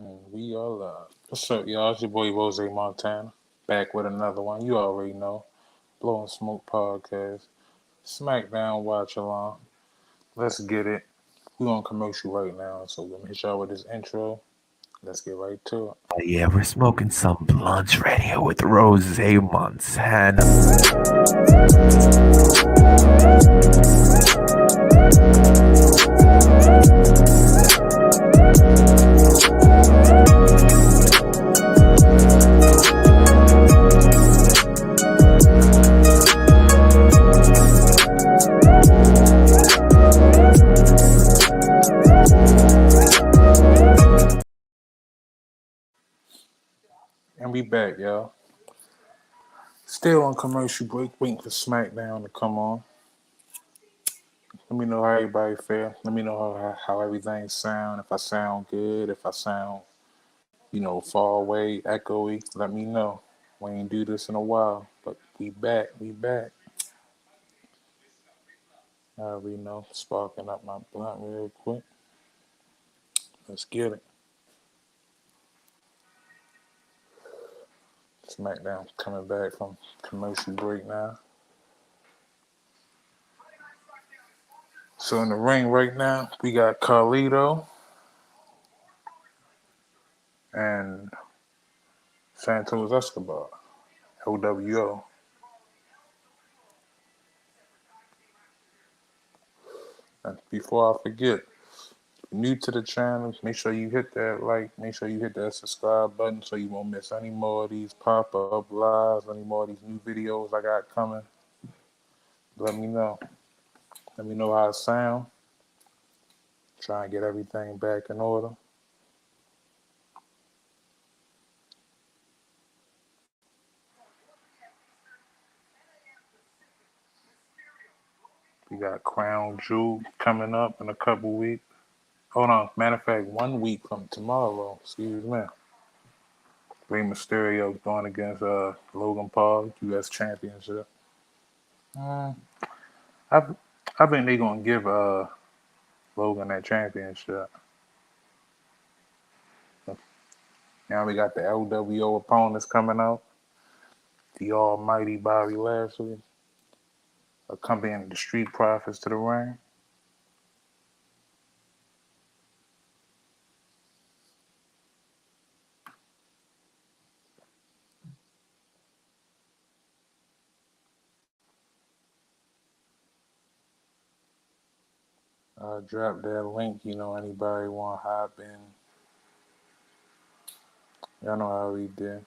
And we are live. What's up, y'all? It's your boy Rose Montana. Back with another one. You already know. Blowin Smoke Podcast. Smackdown Watchalong. Let's get it. We're on commercial right now, so we're gonna hit y'all with this intro. Let's get right to it. Yeah, we're smoking some blunts right here with Rose Montana. And we back, y'all. Still on commercial break, waiting for SmackDown to come on. Let me know how everybody feel. Let me know how everything sound. If I sound good, if I sound, far away, echoey, let me know. We ain't do this in a while, but we back. I already know. Sparking up my blunt real quick. Let's get it. SmackDown coming back from commercial break now. So in the ring right now, we got Carlito and Santos Escobar, OWO. And before I forget, new to the channel, make sure you hit that like, make sure you hit that subscribe button so you won't miss any more of these pop-up lives, any more of these new videos I got coming. Let me know. Let me know how it sound. Try and get everything back in order. We got Crown Jewel coming up in a couple weeks. Hold on. Matter of fact, 1 week from tomorrow. Excuse me. Mysterio going against Logan Paul, U.S. Championship. I I think they're gonna give Logan that championship. Now we got the LWO opponents coming out. The almighty Bobby Lashley accompanying the Street Profits to the ring. Drop that link, anybody want to hop in. Y'all know how we did.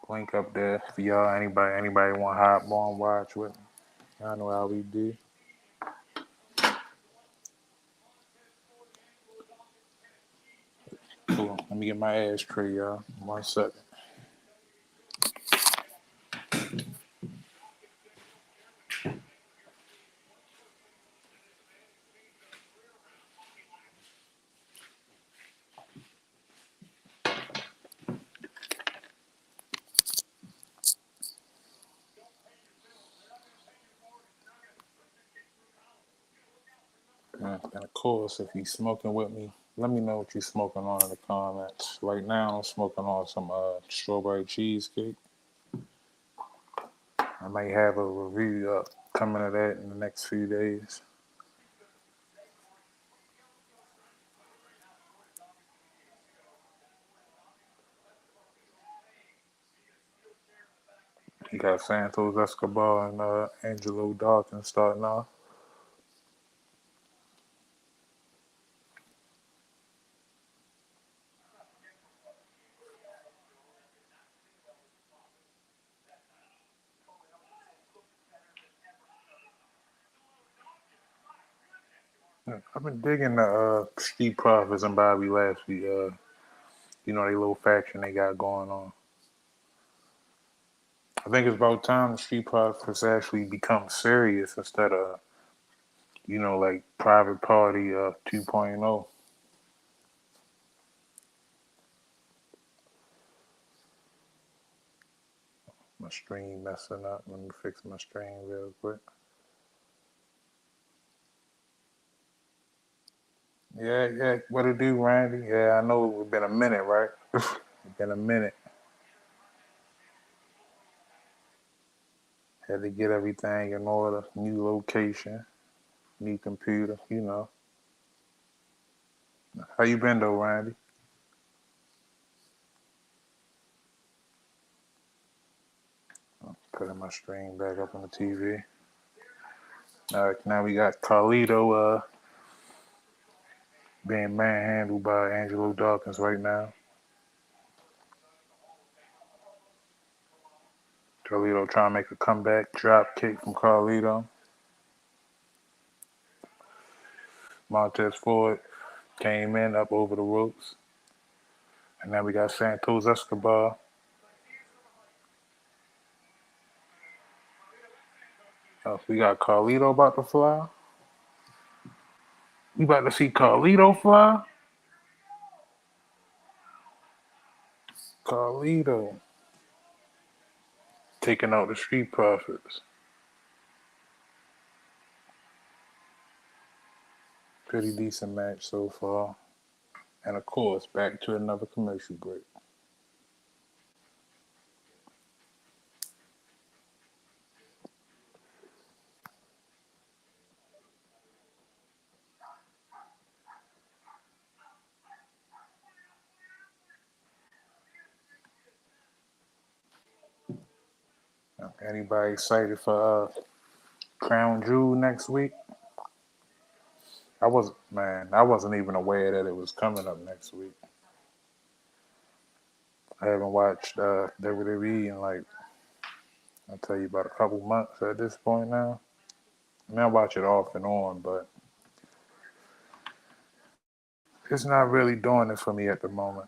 Link up there for y'all. Anybody want to hop on, watch with me. Y'all know how we do. Cool. Let me get my ashtray, y'all. 1 second. And of course, if you smoking with me, let me know what you're smoking on in the comments. Right now, I'm smoking on some strawberry cheesecake. I might have a review coming of that in the next few days. You got Santos Escobar and Angelo Dawkins starting off. I've been digging the Street Profits and Bobby Lashley, they little faction they got going on. I think it's about time the Street Profits actually become serious instead of, like Private Party 2.0. My stream messing up. Let me fix my stream real quick. Yeah. What it do, Randy? Yeah, I know it's been a minute, right? It's been a minute. Had to get everything in order. New location, new computer. You know. How you been though, Randy? Putting my stream back up on the TV. All right, now we got Carlito being manhandled by Angelo Dawkins right now. Carlito trying to make a comeback drop kick from Carlito. Montez Ford came in up over the ropes. And now we got Santos Escobar. We got Carlito about to fly. We about to see Carlito fly. Carlito taking out the Street Profits. Pretty decent match so far. And of course, back to another commercial break. Anybody excited for Crown Jewel next week? I wasn't even aware that it was coming up next week. I haven't watched WWE in like, I'll tell you, about a couple months at this point now. I mean, I watch it off and on, but it's not really doing it for me at the moment.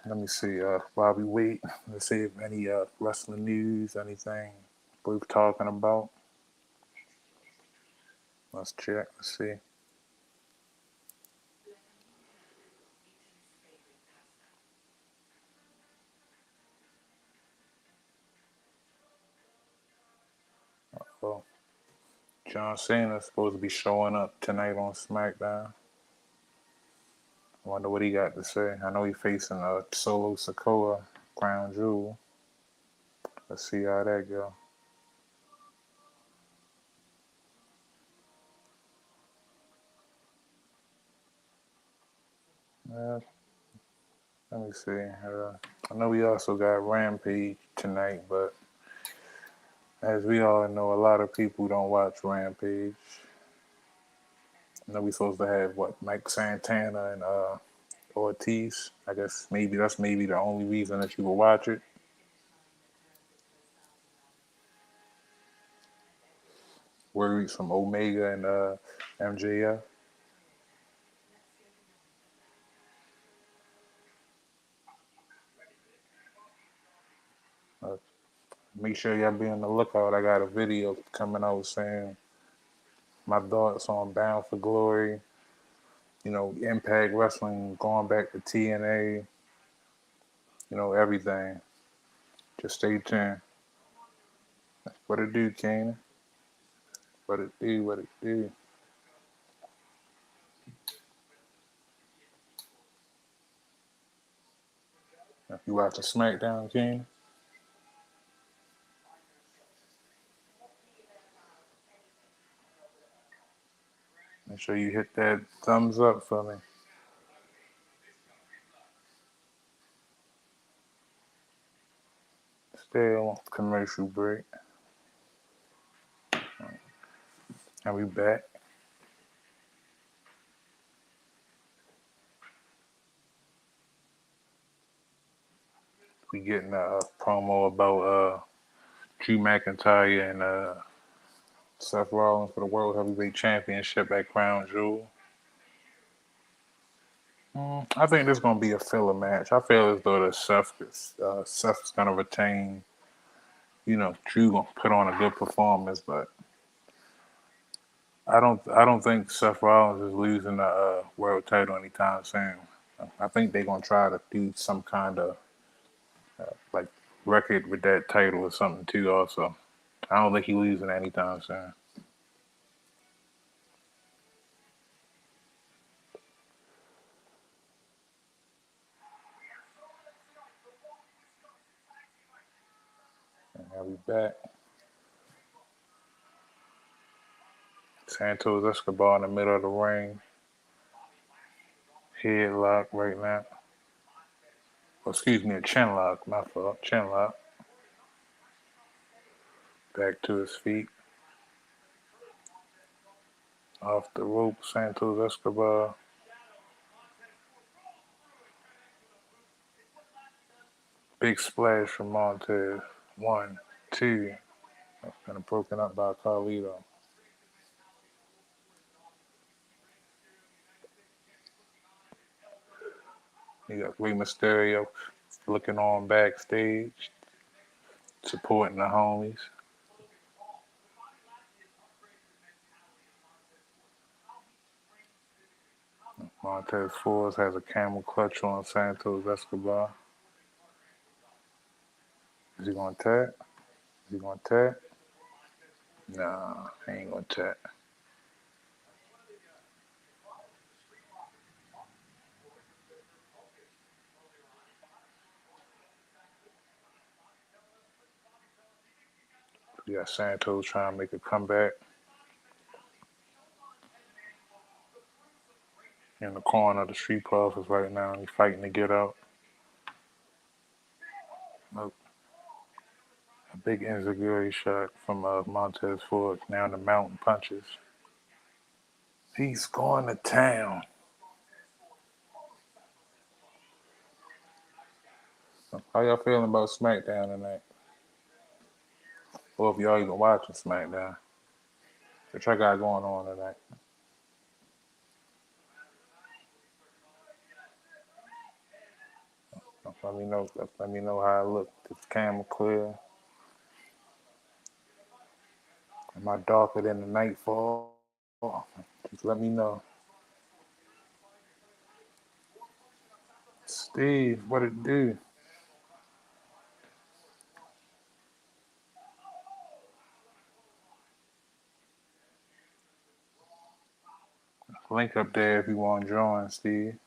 Let me see, while we wait, let's see if any wrestling news, anything worth talking about. Let's check, let's see. Well, John Cena's supposed to be showing up tonight on SmackDown. I wonder what he got to say. I know he's facing Solo Sikoa, Crown Jewel. Let's see how that go. Let me see. I know we also got Rampage tonight, but as we all know, a lot of people don't watch Rampage. I know we're supposed to have Mike Santana and Ortiz. I guess that's the only reason that you will watch it. Worries from Omega and MJF. Make sure y'all be on the lookout. I got a video coming out saying my thoughts on Bound for Glory. You know, Impact Wrestling going back to TNA. You know, everything. Just stay tuned. What it do, Kane? What it do? What it do? If you watch the SmackDown, Kane, make sure you hit that thumbs up for me. Still commercial break. And we back. We getting a promo about Drew McIntyre and Seth Rollins for the World Heavyweight Championship at Crown Jewel. I think this is going to be a filler match. I feel as though that Seth's going to retain. You know, Drew going to put on a good performance, but I don't think Seth Rollins is losing the world title anytime soon. I think they're going to try to do some kind of like record with that title or something too. Also, I don't think he losing anytime soon. And now we back. Santos Escobar in the middle of the ring. Headlock right now. Oh, excuse me, a chin lock. My fault. Chin lock. Back to his feet. Off the rope, Santos Escobar. Big splash from Montez. 1, 2. Kind of broken up by Carlito. You got Mysterio looking on backstage, supporting the homies. Montez Ford has a camel clutch on Santos Escobar. Is he going to tap? Is he going to tap? Nah, he ain't going to tap. We got Santos trying to make a comeback. In the corner of the Street Profits right now. He's fighting to get out. Look. A big insecurity shot from Montez Ford. Now in the mountain punches. He's going to town. How y'all feeling about SmackDown tonight? Or if y'all even watching SmackDown? What y'all got going on tonight? Let me know. Let me know how I look. This camera clear. Am I darker than the nightfall? Just let me know. Steve, what it do? Link up there if you want to join, Steve.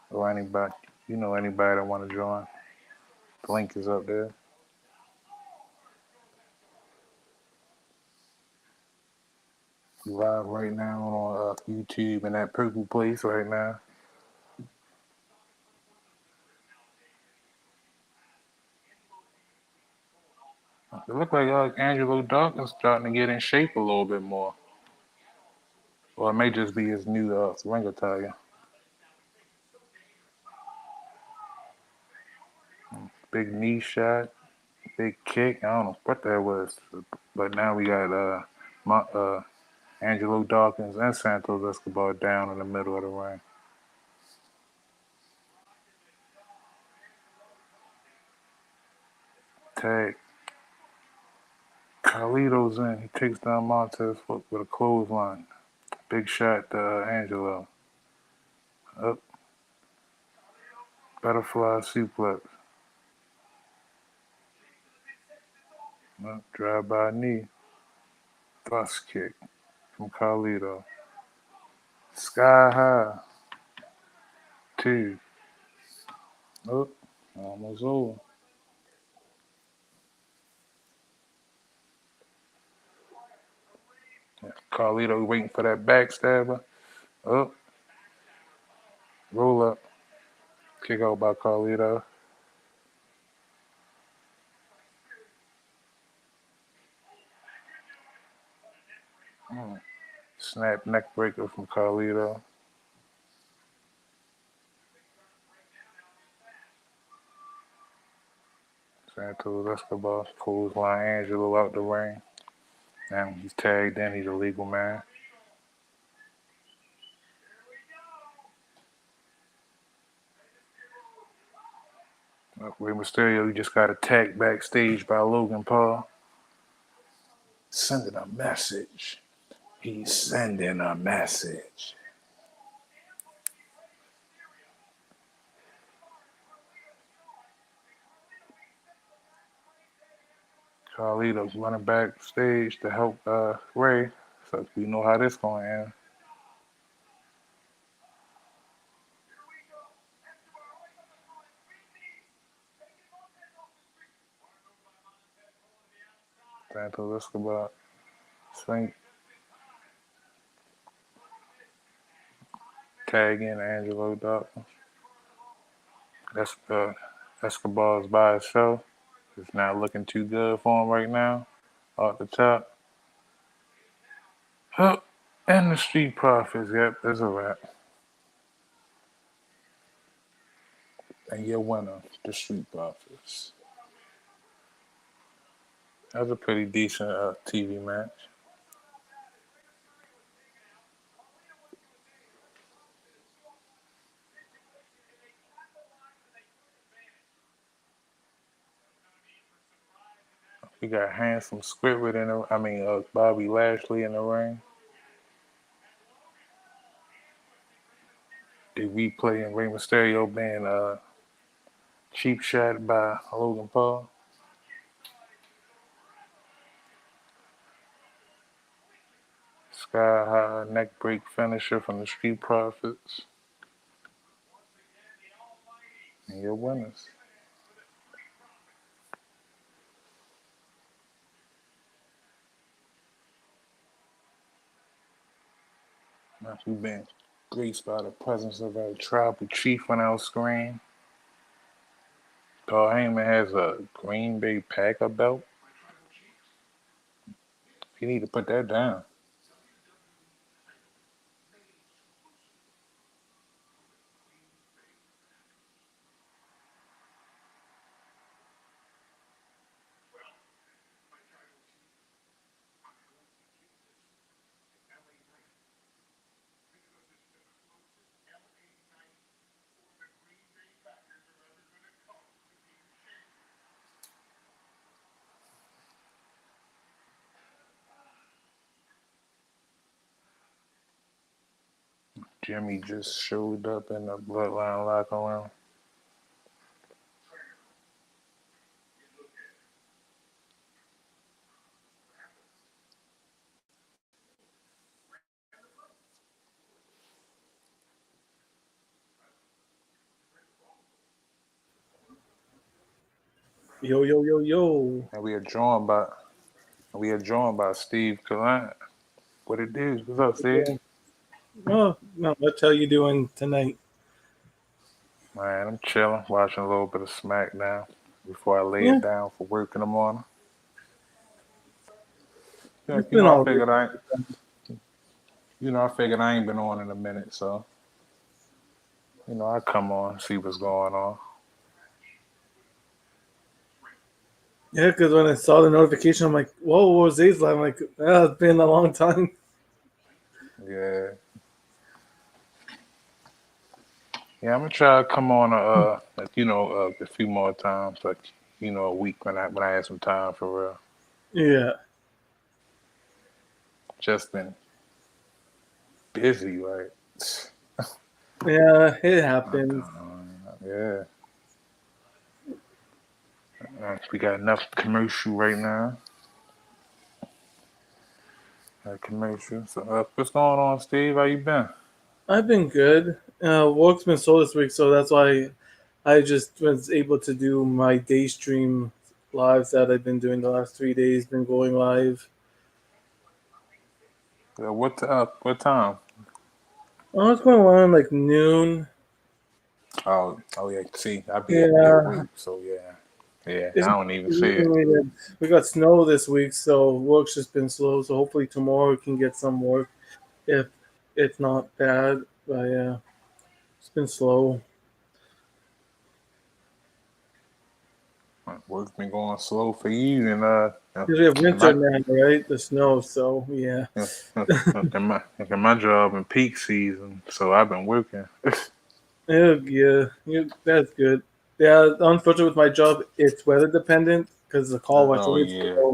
Or anybody. You know anybody that want to join. The link is up there. Live right now on YouTube in that purple place right now. It looks like Angelo Dawkins starting to get in shape a little bit more. Or it may just be his new ring attire. Big knee shot, big kick. I don't know what that was. But now we got Angelo Dawkins and Santos Escobar down in the middle of the ring. Tag. Carlito's in. He takes down Montez with a clothesline. Big shot to Angelo. Up. Butterfly suplex. Up. Drive by knee. Bus kick from Carlito. Sky high. 2. Oh, almost over. Yeah, Carlito waiting for that backstabber. Oh, roll up. Kick out by Carlito. Snap neck breaker from Carlito. Santos Escobar clothesline Angelo out the ring. And he's tagged in. He's a legal man. Rey Mysterio just got attacked backstage by Logan Paul. Sending a message. He's sending a message. Carlito's running backstage to help Ray. So we know how this going to end. Santos Escobar swing tag in Angelo Dawkins. That's Escobar's by himself. It's not looking too good for him right now. Off the top. Oh, and the Street Profits. Yep, that's a wrap. And your winner, the Street Profits. That was a pretty decent TV match. We got Handsome Squidward in the, Bobby Lashley in the ring. They replaying Rey Mysterio being cheap shot by Logan Paul. Sky high neck break finisher from the Street Profits. And your winners. Now we've been graced by the presence of our tribal chief on our screen. Paul Heyman has a Green Bay Packer belt. You need to put that down. Jimmy just showed up in the Bloodline locker room. Yo, yo, yo, yo. And we are joined by SteveCallan. What it do? What's up, Steve? Oh, no, what how you doing tonight? Man, I'm chilling, watching a little bit of SmackDown before I lay Yeah. it down for work in the morning. Yeah, It's been all I figured I ain't been on in a minute, so I come on, see what's going on. Yeah, because when I saw the notification, I'm like, whoa, what was these? I'm like, it's been a long time. Yeah. Yeah, I'm gonna try to come on a few more times, like a week when I have some time for real. Yeah. Just been busy, like Yeah, it happens. yeah. We got enough commercial right now. Commercial. So what's going on, Steve? How you been? I've been good. Work's been slow this week, so that's why I just was able to do my day stream lives that I've been doing the last 3 days, been going live. What time? Oh, it's going on like noon. Oh yeah. See, I be at Yeah. work, so yeah. I It's don't even see it. We got snow this week, so work's just been slow. So hopefully tomorrow we can get some work if it's not bad. But yeah, it's been slow. Work's been going slow for you, and Because we have winter now, right? The snow, so yeah. in my job in peak season, so I've been working. Yeah, that's good. Yeah, unfortunately with my job, it's weather dependent because the call watch. Oh yeah.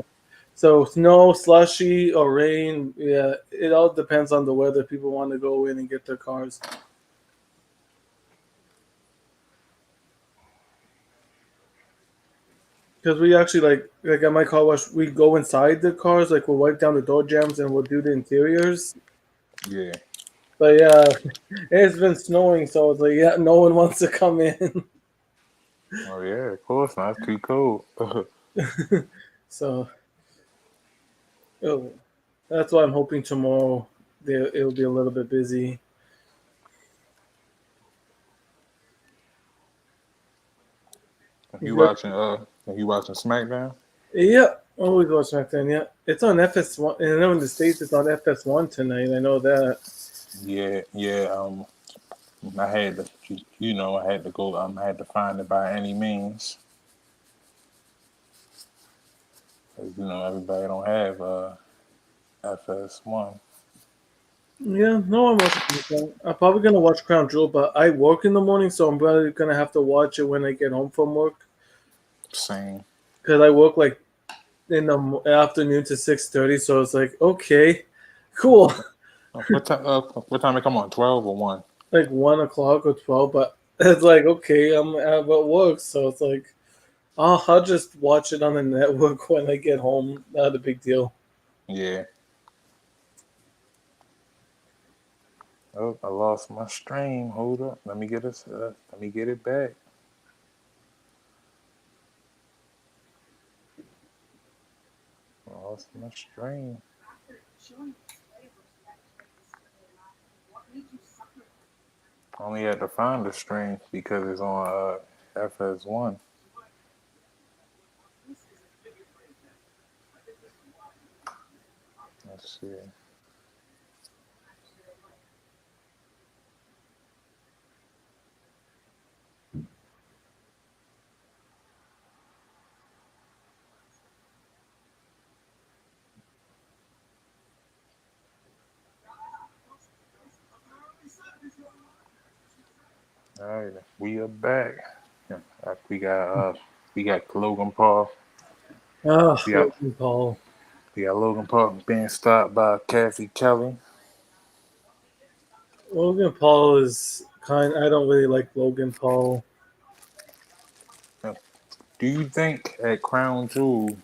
So snow, slushy, or rain, yeah, it all depends on the weather. People want to go in and get their cars. Because we actually like at my car wash, we go inside the cars, like we'll wipe down the door jams and we'll do the interiors. Yeah. But yeah, it's been snowing, so it's like yeah, no one wants to come in. Oh yeah, of course not. It's too cold. So oh, that's why I'm hoping tomorrow it'll be a little bit busy. you Good. watching you watching SmackDown? Yeah, always watch SmackDown. Yeah, it's on FS1, and I know in the states it's on FS1 tonight. I know that. Yeah, yeah. I had to, I had to go. I had to find it by any means. 'Cause, everybody don't have FS1. Yeah, no, I'm watching SmackDown. I'm probably gonna watch Crown Jewel, but I work in the morning, so I'm probably gonna have to watch it when I get home from work Same. because I work like in the afternoon to 6:30. So it's like okay, cool. What time? What time it come on? 12 or 1? Like 1 o'clock or 12, but it's like okay, I'm at work, so it's like I'll just watch it on the network when I get home. Not a big deal. Yeah. Oh, I lost my stream. Hold up. Let me get it. Let me get it back. Lost my stream. I only had to find the stream because it's on FS1. Let's see. All right, we are back. Yeah, we got Logan Paul. Oh, We got Logan Paul. Logan Paul being stopped by Kathy Kelly. Logan Paul is kind. I don't really like Logan Paul. Do you think at Crown Jewel,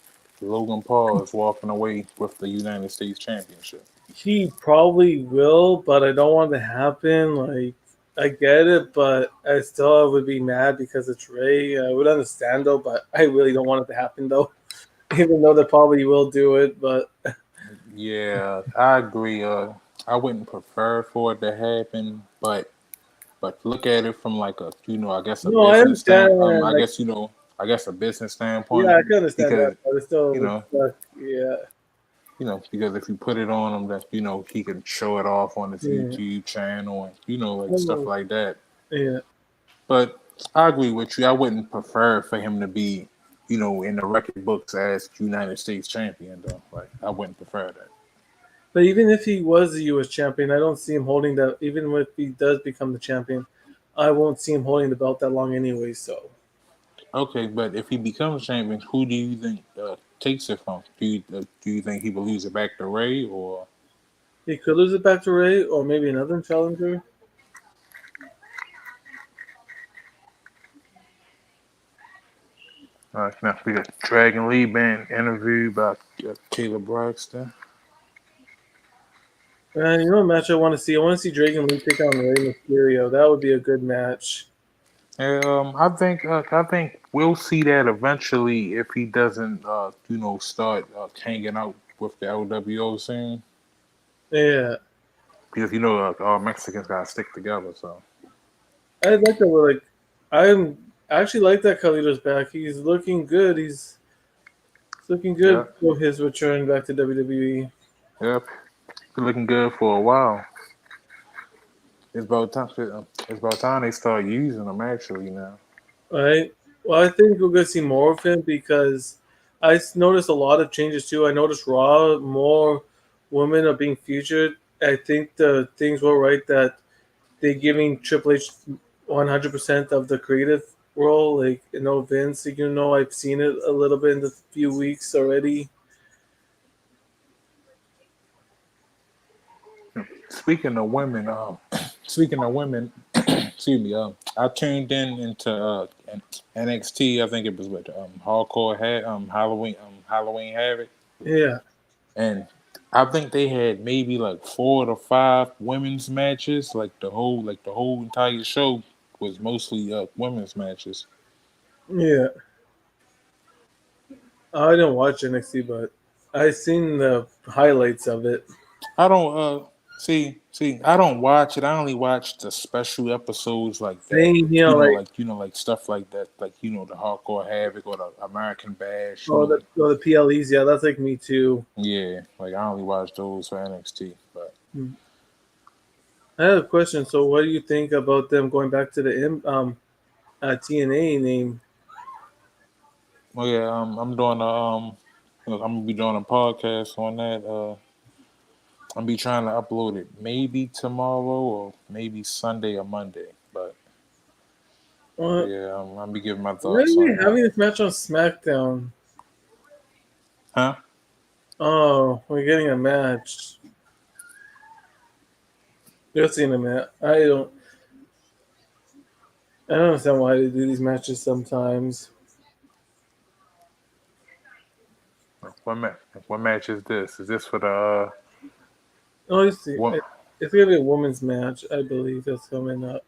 Logan Paul is walking away with the United States Championship? He probably will, but I don't want it to happen. Like I get it, but I still would be mad because it's Ray. I would understand though, but I really don't want it to happen though. Even though they probably will do it, but Yeah, I agree. I wouldn't prefer for it to happen, but look at it from like a I guess a no, I business stand. understand. I Like guess I guess a business yeah, standpoint I can understand that, because but it still you would know suck. Yeah, because if you put it on him, that he can show it off on his yeah, YouTube channel and like stuff almost. like that. Yeah. But I agree with you. I wouldn't prefer for him to be, in the record books as United States champion though. Like I wouldn't prefer that. But even if he was the U.S. champion, I don't see him holding that. Even if he does become the champion, I won't see him holding the belt that long anyway. So Okay, but if he becomes champion, who do you think takes it from? Do you think he will lose it back to Ray or? he could lose it back to Ray or maybe another challenger. Now we got Dragon Lee being interviewed by Taylor Braxton. And you know what match I want to see? I want to see Dragon Lee take on Rey Mysterio. That would be a good match. I think we'll see that eventually if he doesn't, start hanging out with the LWO scene Yeah, because all Mexicans gotta stick together. So I like that. I actually like that Carlito's back. He's looking good. He's looking yeah, good for his return back to WWE. yep, been looking good for a while. It's about time. It's about time they start using them actually now. Right. Well, I think we're gonna see more of him because noticed a lot of changes too. I noticed Raw more women are being featured. I think the things were right that they're giving Triple H 100% of the creative role. Like Vince. I've seen it a little bit in the few weeks already. Speaking of women, speaking of women, excuse me. I tuned in into NXT. I think it was with Hardcore had Halloween Havoc, Yeah. and I think they had maybe like 4 to 5 women's matches. Like the whole entire show was mostly women's matches. Yeah. I didn't watch NXT, but I seen the highlights of it. I don't see. I don't watch it. I only watch the special episodes like that. Same, Like stuff like that. Like the Hardcore Havoc or the American Bash. the PLEs. Yeah, that's like me too. Yeah. Like I only watch those for NXT. But I have a question. So, what do you think about them going back to the TNA name? well, yeah. I'm doing I'm gonna be doing a podcast on that. I'm be trying to upload it maybe tomorrow or maybe Sunday or Monday. But What? yeah, I'll be giving my Why thoughts are we on that. having this match on SmackDown? Huh? Oh, we're getting a match. You're seeing a match. I don't understand why they do these matches sometimes. What match is this? Is this for the Oh, you see, what? it's gonna be a women's match, I believe. That's coming up.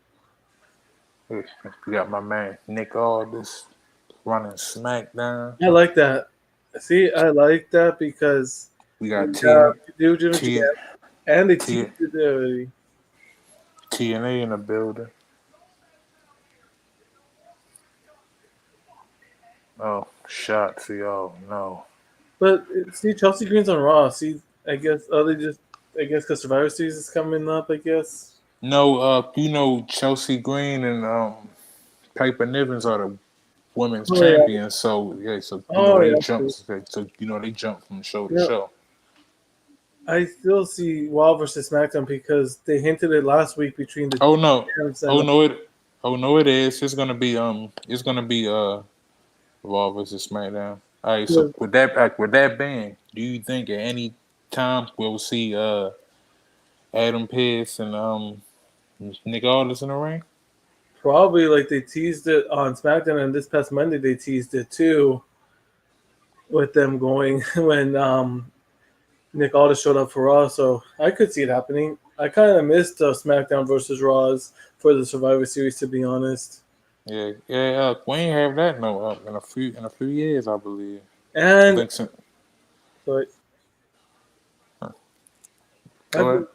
We got my man Nick Aldis running SmackDown. I like that. See, I like that because We got do Jimmy T, Jam, and they T, teased it already. TNA in the building. Oh, Shotzi. Oh, no. But see, Chelsea Green's on Raw. See, I guess because Survivor Series is coming up. I guess. No, Chelsea Green and Piper Nivens are the women's Oh yeah. champions. So, yeah, so, Oh they yeah. jump. So, they jump from show to Yeah. show. I still see Raw versus SmackDown because they hinted it last week between the Oh, no. champs Oh, and no, it is. It's going to be, Raw versus SmackDown. All right, so with that being, do you think at any time we'll see Adam Pearce and Nick Aldis in the ring? probably like they teased it on SmackDown, and this past Monday they teased it too, with them going when Nick Aldis showed up for Raw. So I could see it happening. I kind of missed SmackDown versus Raws for the Survivor Series, to be honest. Yeah. We ain't have that in a few years, I believe. I And think so. but Go ahead.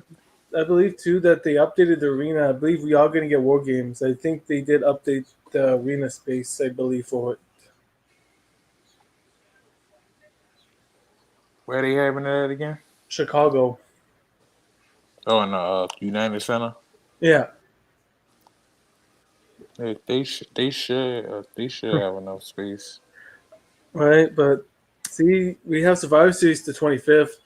I believe too that they updated the arena. I believe we are going to get War Games. I think they did update the arena space. I believe for it. Where they having it at again? Chicago. Oh, in the United Center. Yeah. Yeah, they should have enough space. Right, but see, we have Survivor Series the 25th.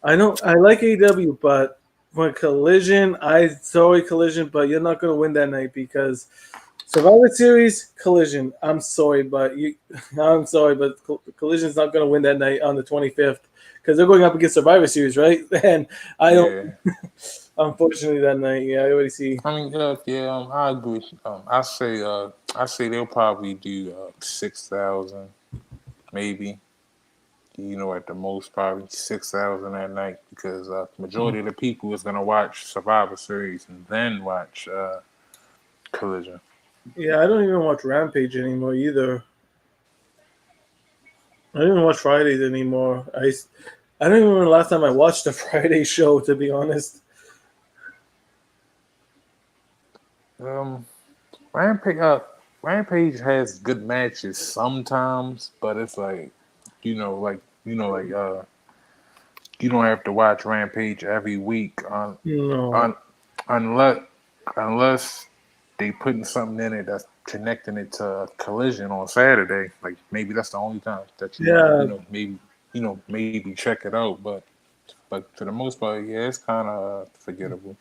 I know I like AEW, but for Collision, sorry Collision, but you're not going to win that night because Survivor Series Collision. I'm sorry, but Collision's not going to win that night on the 25th because they're going up against Survivor Series, right? And I don't. Unfortunately, that night, I already see. I mean, I agree. I say they'll probably do 6,000, maybe. At the most, probably 6,000 that night because majority of the people is gonna watch Survivor Series and then watch Collision. Yeah, I don't even watch Rampage anymore either. I don't even watch Fridays anymore. I don't even remember the last time I watched a Friday show, to be honest. Rampage has good matches sometimes, but it's like you don't have to watch Rampage every week No. unless they putting something in it that's connecting it to Collision on Saturday. Like maybe that's the only time that maybe check it out. But for the most part, yeah, it's kind of forgettable.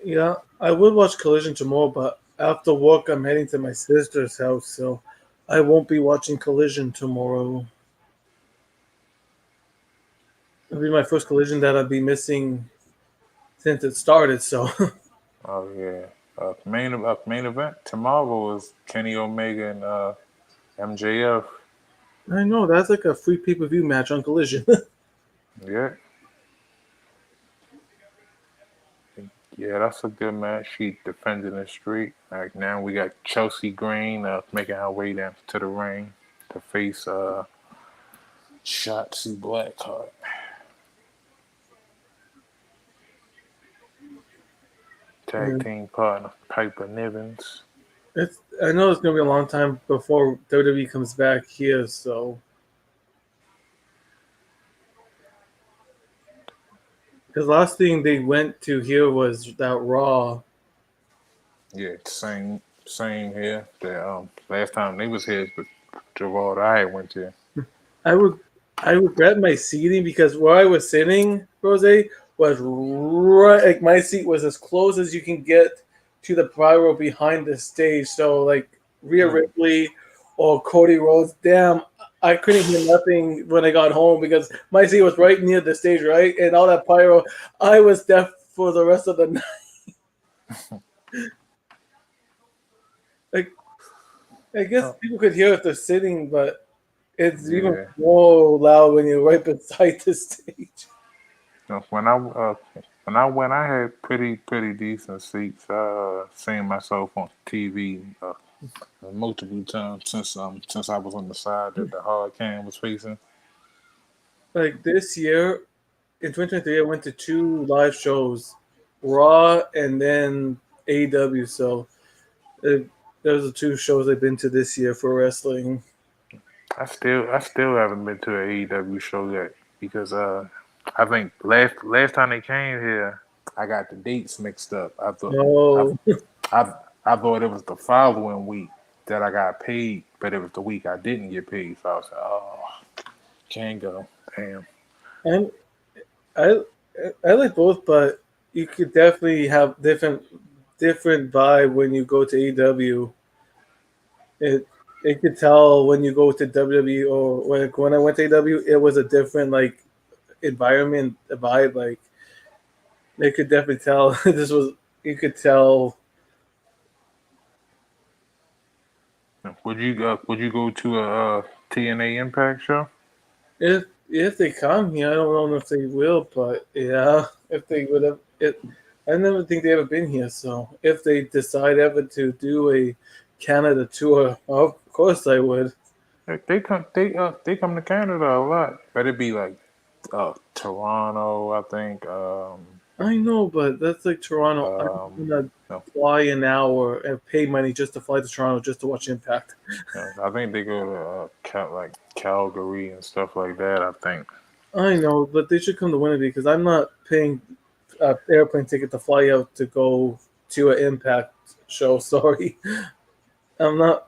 Yeah, I would watch Collision tomorrow, but after work, I'm heading to my sister's house, so I won't be watching Collision tomorrow. It'll be my first Collision that I'll be missing since it started, so. Oh yeah. Main event tomorrow is Kenny Omega and MJF. I know that's like a free pay-per-view match on Collision. Yeah. Yeah, that's a good match. She defending the streak. Like now we got Chelsea Green making her way down to the ring to face Shotzi Blackheart. Tag team partner Piper Nivens. I know it's gonna be a long time before WWE comes back here, so because last thing they went to here was that Raw. Yeah, same here. The last time they was here, but Gerard I went to. I regret my seating because where I was sitting, Rose, was right. Like my seat was as close as you can get to the pyro behind the stage. So like Rhea Ripley or Cody Rhodes, damn, I couldn't hear nothing when I got home because my seat was right near the stage, right, and all that pyro. I was deaf for the rest of the night. Like, I guess people could hear if they're sitting, but it's even more loud when you're right beside the stage. When I went, I had pretty decent seats. Seen myself on TV multiple times since I was on the side that the hard cam was facing. Like this year, in 2023, I went to 2 live shows, Raw and then AEW. So those are 2 shows I've been to this year for wrestling. I still haven't been to an AEW show yet because I think last time they came here, I got the dates mixed up. I thought I thought it was the following week that I got paid, but it was the week I didn't get paid. So I was like, oh, can't go. Damn. And I like both, but you could definitely have different vibe when you go to AEW. It could tell when you go to WWE or when I went to AEW, it was a different like environment, vibe. Like they could definitely tell you could tell. Would you go to a TNA Impact show? If they come here, I don't know if they will, but yeah, if they would have I never think they ever been here. So if they decide ever to do a Canada tour, of course I would. They come to Canada a lot, but it'd be like Toronto, I think. I know, but that's like Toronto. I'm gonna fly an hour and pay money just to fly to Toronto just to watch Impact. I think they go to Calgary and stuff like that. I think. I know, but they should come to Winnipeg because I'm not paying an airplane ticket to fly out to go to an Impact show. Sorry, I'm not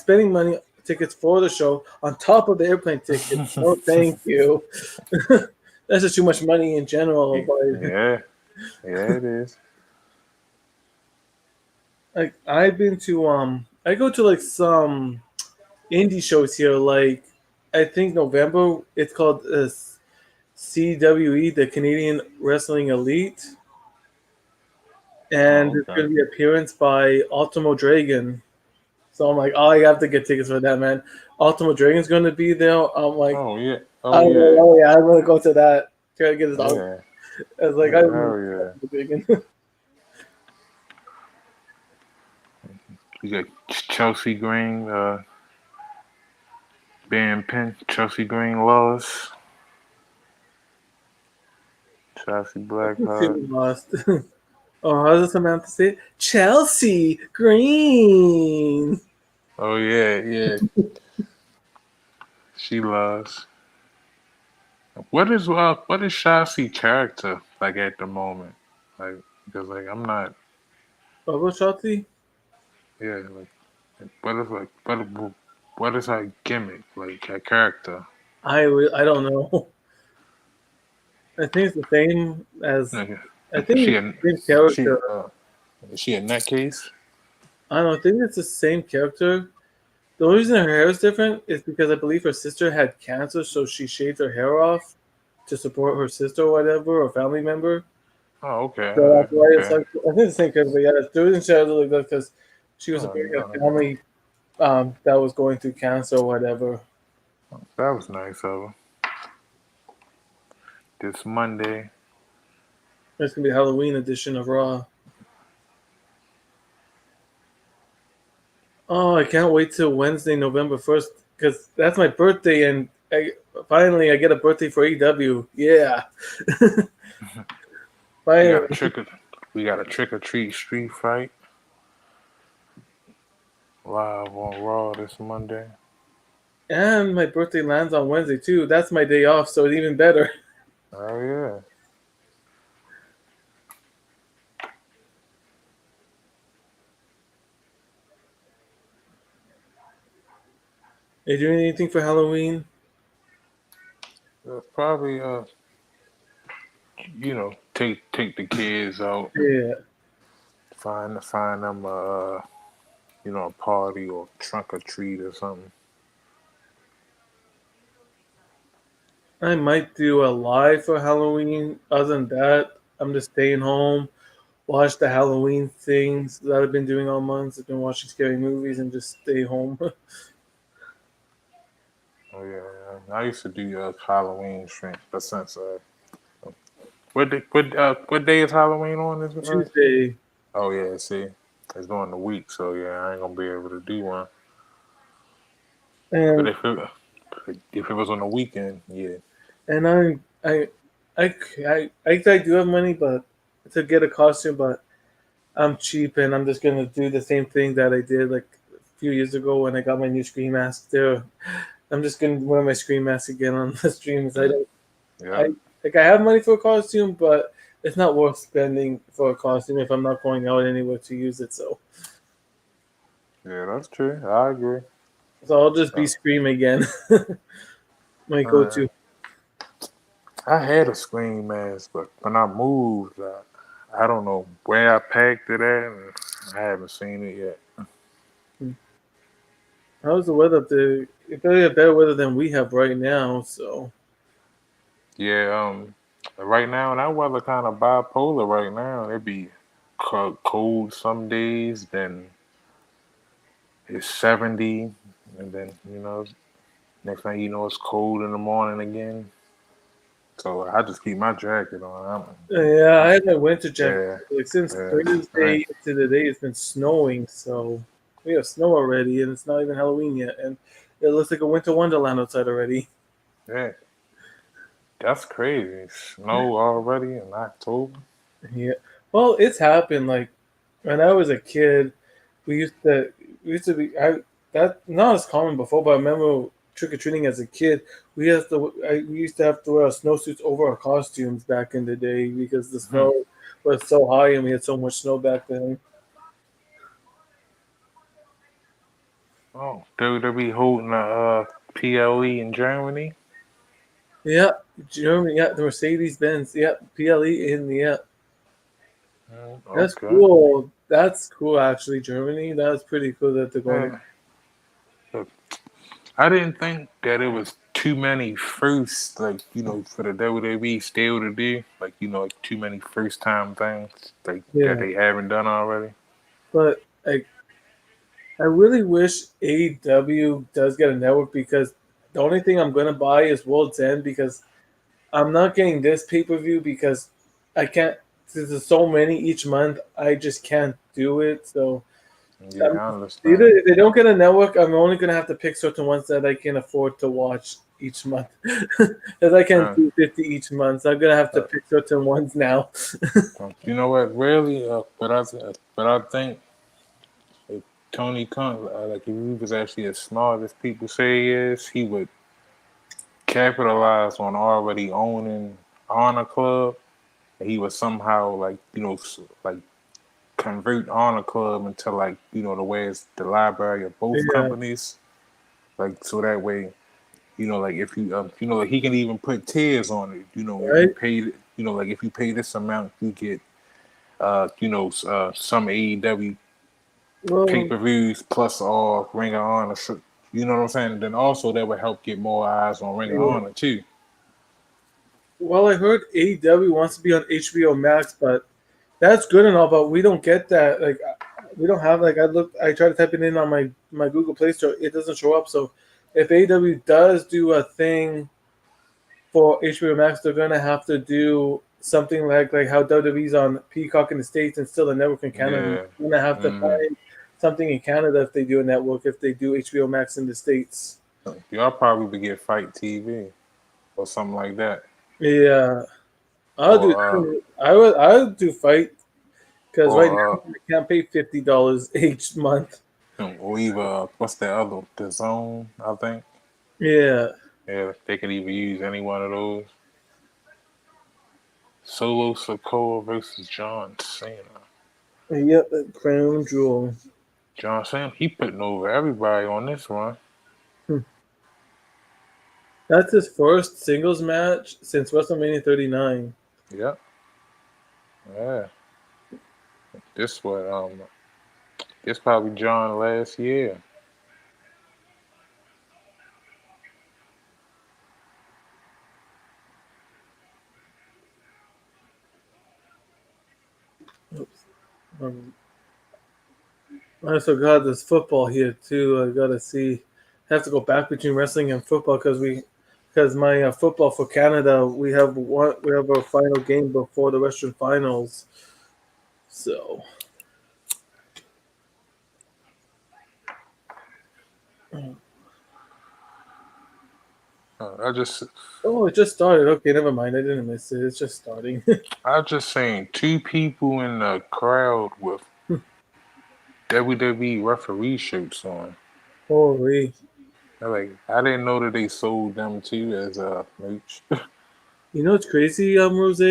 spending money tickets for the show on top of the airplane tickets. No, thank you. That's just too much money in general. Yeah, it is. Like I've been to I go to like some indie shows here. Like I think November it's called CWE, the Canadian Wrestling Elite, and there's going to be an appearance by Ultimo Dragon. So I'm like, oh, I have to get tickets for that, man. Ultimo Dragon's going to be there. I'm like, oh yeah, I'm going to go to that. Try to get this out. I was like, We got Chelsea Green, being pinned. Chelsea Green lost. Chelsea Blackheart lost. Oh, how does Samantha say it? Chelsea Green. Oh yeah. She lost. What is Shotzi's character like at the moment? Like because like I'm not. What about Shotzi? Yeah, like what is her gimmick? Like her character? I don't know. I think it's the same as. I think it's the same character. Is she a nutcase? I don't know. I think it's the same character. The only reason her hair is different is because I believe her sister had cancer, so she shaved her hair off to support her sister or whatever, or family member. Oh, okay. So that's why it's Okay. like I think the same kid, but yeah, Susan Shadow looked good because she was a Oh, big yeah. family that was going through cancer or whatever. That was nice of her. This Monday. It's gonna be Halloween edition of Raw. Oh, I can't wait till Wednesday, November 1st, because that's my birthday, and finally I get a birthday for AEW. Yeah, We got a finally. trick or we got a trick or treat street fight live on Raw this Monday. And my birthday lands on Wednesday too. That's my day off, so it's even better. Oh yeah. Are you doing anything for Halloween? Probably take the kids out, Yeah, find them a party or trunk or treat or something. I might do a live for Halloween. Other than that, I'm just staying home, watch the Halloween things that I've been doing all months. I've been watching scary movies and just stay home. Oh yeah. I used to do Halloween shrimp, but since what day is Halloween on this? Tuesday. Oh yeah, see, it's during the week, so yeah, I ain't gonna be able to do one. But And if it was on the weekend, yeah. and I do have money, but to get a costume, but I'm cheap, and I'm just gonna do the same thing that I did like a few years ago when I got my new screen mask. There, I'm just gonna wear my screen mask again on the streams. Yeah, I have money for a costume, but it's not worth spending for a costume if I'm not going out anywhere to use it. yeah, that's true. I agree. So I'll just be Uh, Scream again. My uh, go-to. I had a screen mask, but when I moved, I don't know where I packed it at, and I haven't seen it yet. How's the weather up there? It's probably have better weather than we have right now. So Yeah, right now that weather kind of bipolar. Right now, it be cold some days, then it's 70, and then next thing you know, it's cold in the morning again. So I just keep my jacket on. yeah, I had my winter jacket. Yeah, Like since yeah. Thursday to today, it's been snowing. So we have snow already, and it's not even Halloween yet, and it looks like a winter wonderland outside already. Yeah, that's crazy. Snow already in October. Yeah. Well, it's happened. Like when I was a kid, we used to be that not as common before, but I remember trick or treating as a kid. We used to have to wear our snowsuits over our costumes back in the day because the Hmm. snow was so high and we had so much snow back then. Oh, they be holding a PLE in Germany. Yeah, Germany. Yeah, the Mercedes Benz. Yeah, PLE in the yeah. That's Okay. cool. That's cool. Actually, Germany. That's pretty cool that they're going. Yeah. Look, I didn't think that it was too many firsts, like for the WWE still to do, like like too many first time things like that Yeah, they haven't done already. but I really wish AEW does get a network because the only thing I'm gonna buy is World's End because I'm not getting this pay per view because I can't. Since there's so many each month, I just can't do it. So Yeah, um, I either understand. if they don't get a network, I'm only gonna have to pick certain ones that I can afford to watch each month because I can't Uh, do 50 each month. So I'm gonna have to uh, pick certain ones now. you know what? Really, but I think if Tony Khan, like if he was actually as smart as people say he is, he would capitalize on already owning Honor Club. And he would somehow like like convert Honor Club into like the way it's the library of both Yeah, companies. Like so that way, like if you like he can even put tiers on it. If you right. pay like if you pay this amount, you get some AEW pay Well, per views plus all Ring of Honor. You know what I'm saying? And then also that would help get more eyes on Ring of yeah. Honor too. Well, I heard AEW wants to be on HBO Max, but that's good and all, but we don't get that. Like, we don't have like I try to type it in on my Google Play Store, it doesn't show up. So, if AEW does do a thing for HBO Max, they're gonna have to do something like how WWE's on Peacock in the States and still a network in Canada. Yeah. They're gonna have to find something in Canada if they do a network, if they do HBO Max in the States. Y'all probably would get Fight TV or something like that. Yeah, Or I would do Fight because right or now I can't pay $50 each month. or even what's the other? The Zone, I think. Yeah. Yeah, they could even use any one of those. Solo Sokoa versus John Cena. Yep, that crown jewel. John Cena, he putting over everybody on this one. That's his first singles match since WrestleMania 39. Yep. Yeah. This what this probably John last year. Oops. I forgot there's football here too. I gotta see. I have to go back between wrestling and football because my football for Canada we have a final game before the Western Finals. So. I just Oh, it just started. Okay, never mind. I didn't miss it. It's just starting. I just seen two people in the crowd with WWE referee shirts on. Holy. Like I didn't know that they sold them too as merch. You know what's crazy, Rose?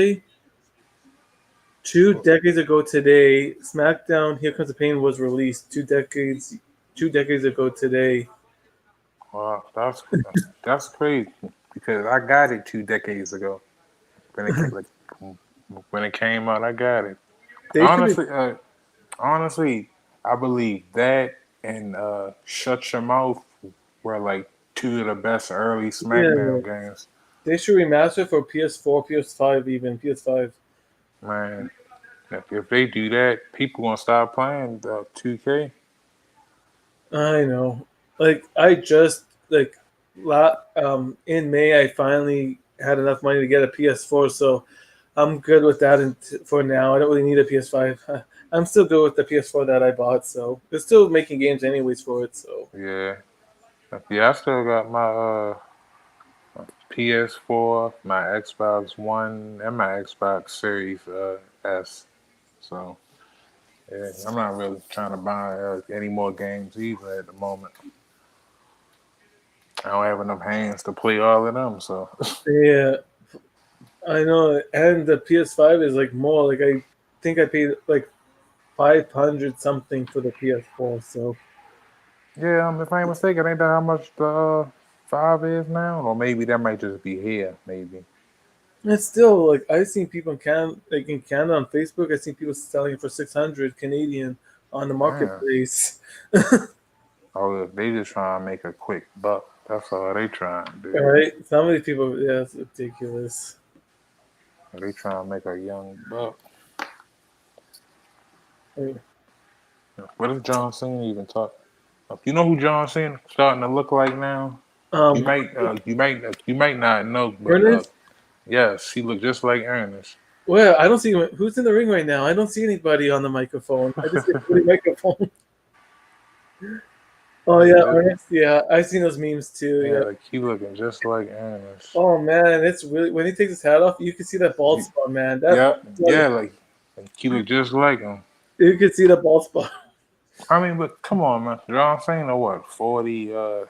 2 decades ago today, SmackDown Here Comes the Pain was released 2 decades ago today. Wow, that's crazy because I got it 2 decades ago when it came out. I got it. They should be, Honestly, I believe that and Shut Your Mouth were like two of the best early yeah, SmackDown games. they should remaster for PS4, PS5, even PS5. Man, if they do that, people gonna stop playing 2K. I know. Like I just in May I finally had enough money to get a PS4, so I'm good with that for now. I don't really need a PS5. I'm still good with the PS4 that I bought, so they're still making games anyways for it. So Yeah, yeah. I still got my PS4, my Xbox One, and my Xbox Series S. So yeah, I'm not really trying to buy any more games either at the moment. I don't have enough hands to play all of them. So yeah, I know. And the PS5 is like more. Like I think I paid like 500 something for the PS4. So yeah, if I ain't mistaken, ain't that how much the 5 is now? Or maybe that might just be here. Maybe. it's still like I've seen people in Canada on Facebook. I've seen people selling it for 600 Canadian on the Yeah. marketplace. Oh, they just trying to make a quick buck. That's all they trying to do. All right, some of these people, yeah, it's ridiculous. They trying to make a young buck. What does John Cena even talk? You know who John Cena starting to look like now? Um, You might not know, but Ernest, yes, he look just like Ernest. well, I don't see who's in the ring right now. I don't see anybody on the microphone. I just see a microphone. Oh yeah, Ernest. Yeah, I've seen those memes too. Yeah, Yeah. like he looking just like Ernest. Oh man, it's really when he takes his hat off, you can see that bald spot, man. Yeah, like he look just like him. You can see the bald spot. I mean, but come on, man. John Cena, what 45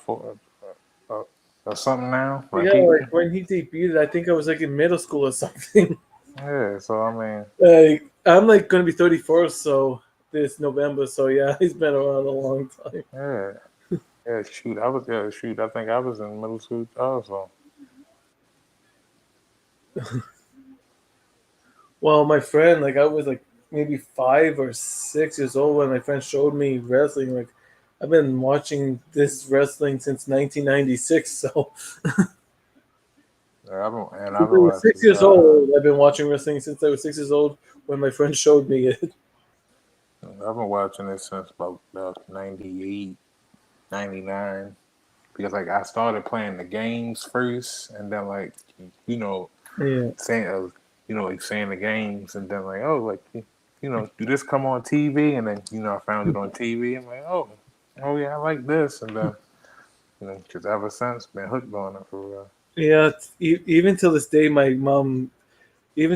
or something now? Like Yeah, like when he debuted, I think I was like in middle school or something. yeah. So I mean, Like I'm like gonna be 31st, so this November. So yeah, he's been around a long time. yeah, yeah. Shoot, I think I was in middle school also. Well, my friend, like I was like maybe 5 or 6 years old when my friend showed me wrestling. Like I've been watching this wrestling since 1996. So And Since I've I been was watching. 6 years old, I've been watching wrestling since I was 6 years old when my friend showed me it. I've been watching it since about 98, 99. Because like I started playing the games first, and then like you know Yeah. saying like saying the games, and then like do this come on TV? And then I found it on TV. And like oh yeah, I like this, and then just ever since been hooked on it for real. Yeah, even to this day, even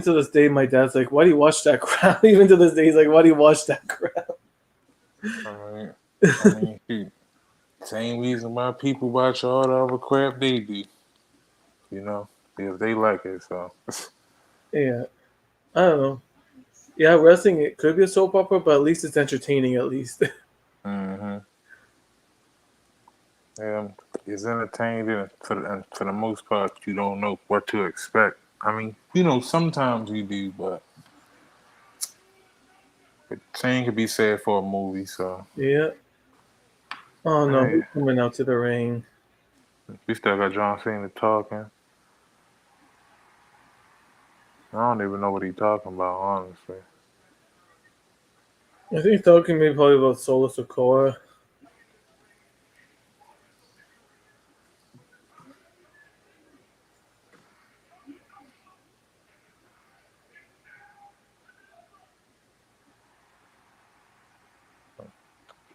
to this day, my dad's like, "Why do you watch that crap?" Even to this day, he's like, "Why do you watch that crap?" I mean, shoot, same reason why people watch all the other crap they do, because they like it. So Yeah, I don't know. Yeah, wrestling it could be a soap opera, but at least it's entertaining. At least. hmm yeah, it's entertaining, and for the most part, you don't know what to expect. I mean, sometimes you do, but the same could be said for a movie. So Yeah. Oh no, hey, who's coming out to the ring? we still got John Cena talking. I don't even know what he's talking about, honestly. I think talking maybe probably about Solo Sokoa.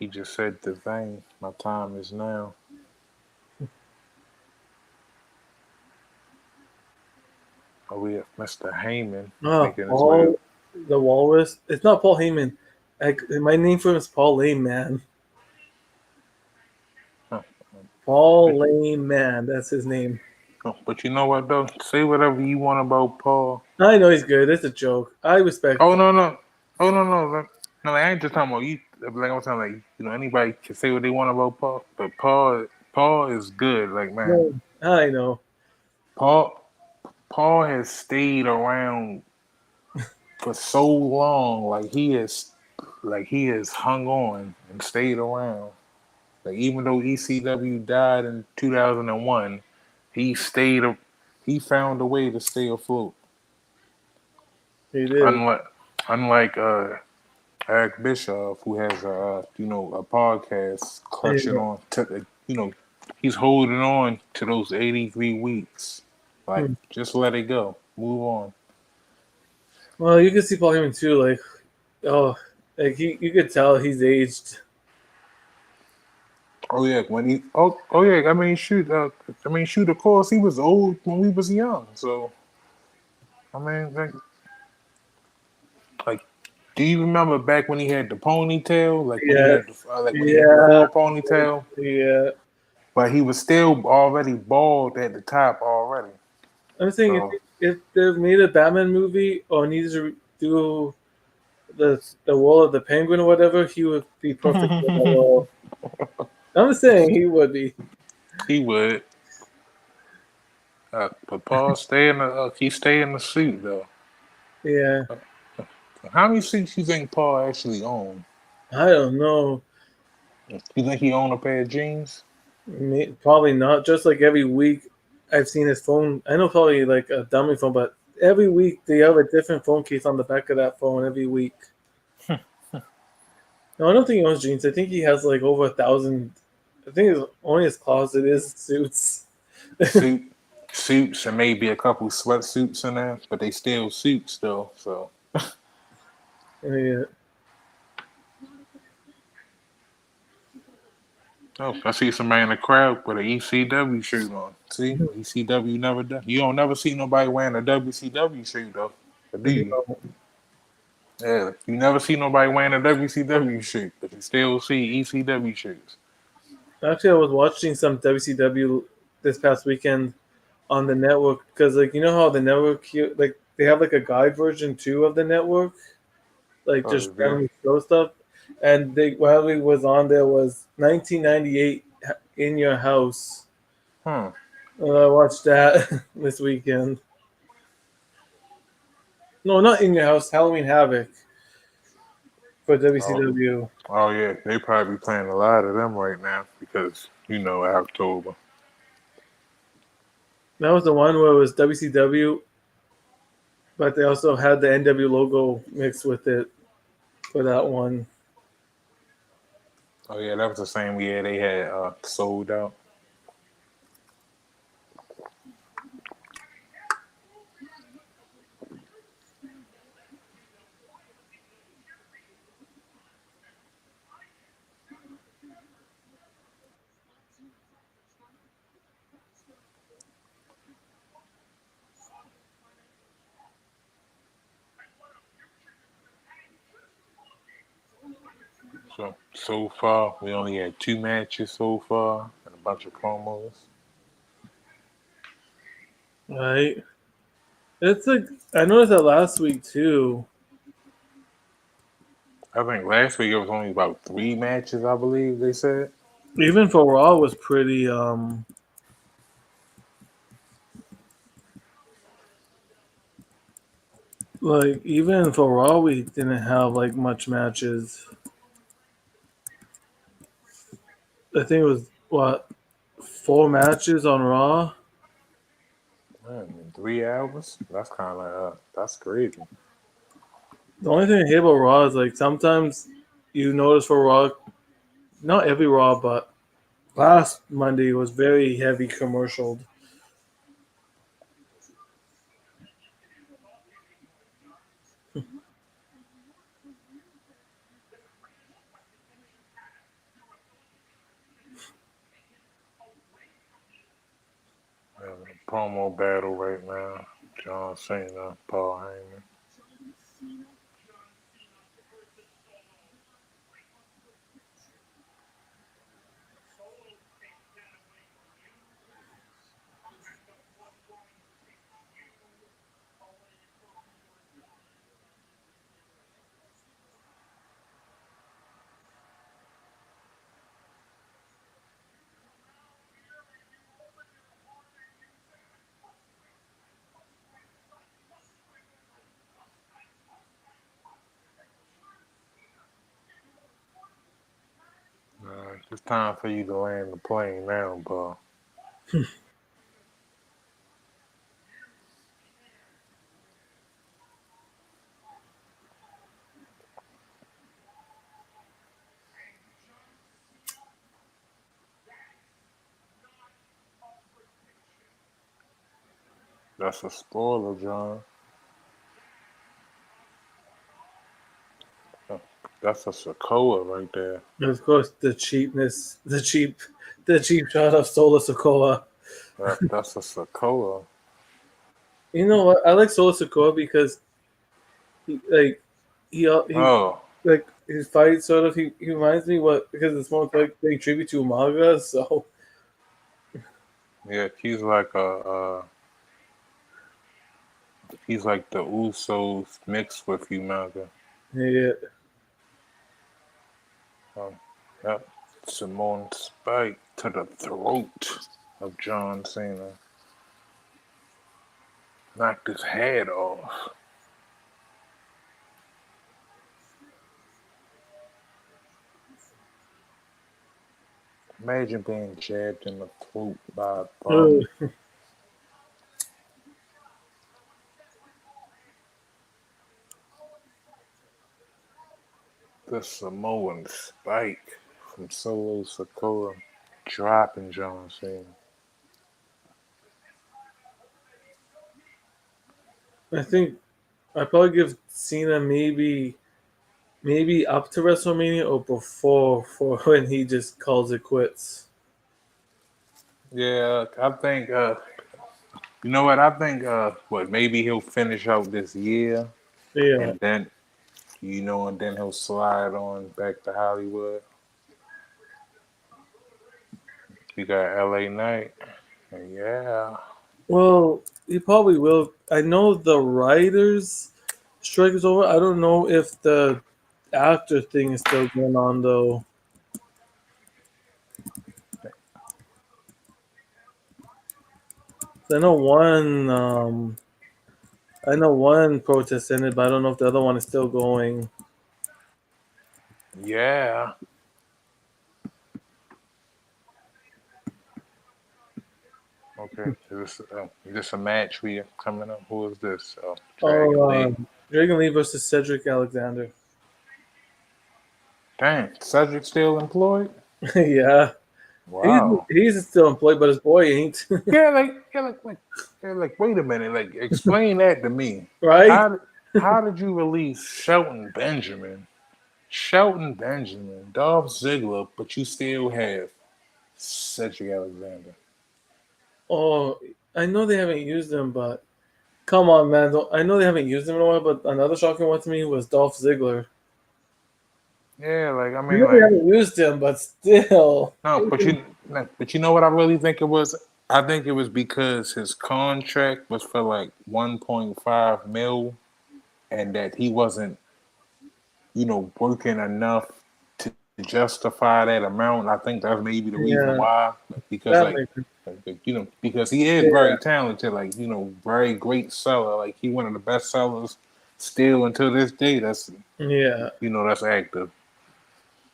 He just said the thing. My time is now. Oh, we have Mr. Heyman Oh, making his way up. Paul the Walrus. It's not Paul Heyman. My name for him is Paul Lame Man. Huh. Paul But, Lame Man. That's his name. but you know what though? Say whatever you want about Paul. I know he's good. It's a joke. I respect Oh Paul. no. Oh no. No, I ain't just talking about you. Like I'm saying, like anybody can say what they want about Paul, but Paul is good. Like man, No, I know. Paul Paul has stayed around for so long. Like he has hung on and stayed around. Like even though ECW died in 2001, he stayed. He found a way to stay afloat. He did. Unlike unlike Eric Bischoff, who has a podcast clutching Yeah. on to he's holding on to those 83 weeks. Like Hmm. just let it go, move on. Well, you can see Paul Heyman too. You could tell he's aged. Oh yeah, when he oh yeah. I mean shoot. Of course, he was old when we was young. So I mean, like do you remember back when he had the ponytail? Like when he Yes. had when he had the Yeah. full ponytail, Yeah. but he was still already bald at the top already. I'm saying So if they made a Batman movie or needed to do the role of the Penguin or whatever, he would be perfect for that role. I'm saying he would be. he would. But Paul stay in the suit though. Yeah. How many suits you think Paul actually owned? I don't know. You think he owned a pair of jeans? Probably not. Just like every week, I've seen his phone. I know probably like a dummy phone, but every week they have a different phone case on the back of that phone every week. No, I don't think he owns jeans. I think he has like over 1,000. I think only his closet is suits. Suit, suits, and maybe a couple sweatsuits in there, but they still suits though. So Yeah. oh, I see somebody in the crowd with an ECW shirt on. See, ECW never done. You don't never see nobody wearing a WCW shirt though, or do you? No. Yeah, you never see nobody wearing a WCW shirt, but you still see ECW shirts. Actually, I was watching some WCW this past weekend on the network because, like, you know how the network here, like, they have like a guide version too of the network, like Oh, just is there? randomly show stuff. And they while it was on there was 1998 in your house. Hmm. And I watched that this weekend. No, not in your house. Halloween Havoc for Oh, WCW. oh yeah, they probably playing a lot of them right now because October. That was the one where it was WCW, but they also had the NW logo mixed with it for that one. Oh yeah, that was the same year they had sold out. So far, we only had 2 matches so far and a bunch of promos. Right? It's like I noticed that last week too. I think last week it was only about 3 matches, I believe they said. Even for Raw was pretty like even for Raw we didn't have like much matches. I think it was what 4 matches on Raw. Man, in 3 hours? That's kind of like, that's crazy. The only thing I hate about Raw is like sometimes you notice for Raw, not every Raw, but last Monday was very heavy commercial. Promo battle right now. John Cena, Paul Heyman. It's time for you to land the plane now, Paul. That's a spoiler, John. That's a Sokoa right there. And of course, the cheapness, the cheap shot of Solo Sokoa. That's a Sokoa. You know what? I like Solo Sokoa because he Oh, like his fight sort of he reminds me what because it's more like paying tribute to Umaga. So yeah, he's like the Usos mixed with Umaga. yeah, Yep. Simone Spike to the throat of John Cena. Knocked his head off. Imagine being jabbed in the throat by a bum. The Samoan Spike from Solo Sokoa dropping John Cena. I think I probably give Cena maybe up to WrestleMania or before for when he just calls it quits. Yeah, I think you know what? I think maybe he'll finish out this year Yeah. and then and then he'll slide on back to Hollywood. You got LA Knight. And yeah. Well, he probably will. I know the writers strike is over. I don't know if the actor thing is still going on though. I know one protest ended, but I don't know if the other one is still going. Yeah. Okay. Is this a match we are coming up? Who is this? Dragon Oh, Lee. Dragon Lee versus Cedric Alexander. Dang, Cedric still employed? Yeah, he's Wow. he's still employed, but his boy ain't. Wait a minute. Like, explain that to me. Right? How did you release Shelton Benjamin, Dolph Ziggler, but you still have Cedric Alexander? Oh, I know they haven't used him, but come on, man. I know they haven't used him in a while, but another shocking one to me was Dolph Ziggler. Yeah, like I I mean, know they like haven't used him, but still. no, but you know what I really think it was. I think it was because his contract was for like 1.5 mil, and that he wasn't, working enough to justify that amount. I think that's maybe the reason Yeah, why. Because that makes sense. because he is Yeah, very talented, like, very great seller. Like he one of the best sellers still until this day. yeah. That's active.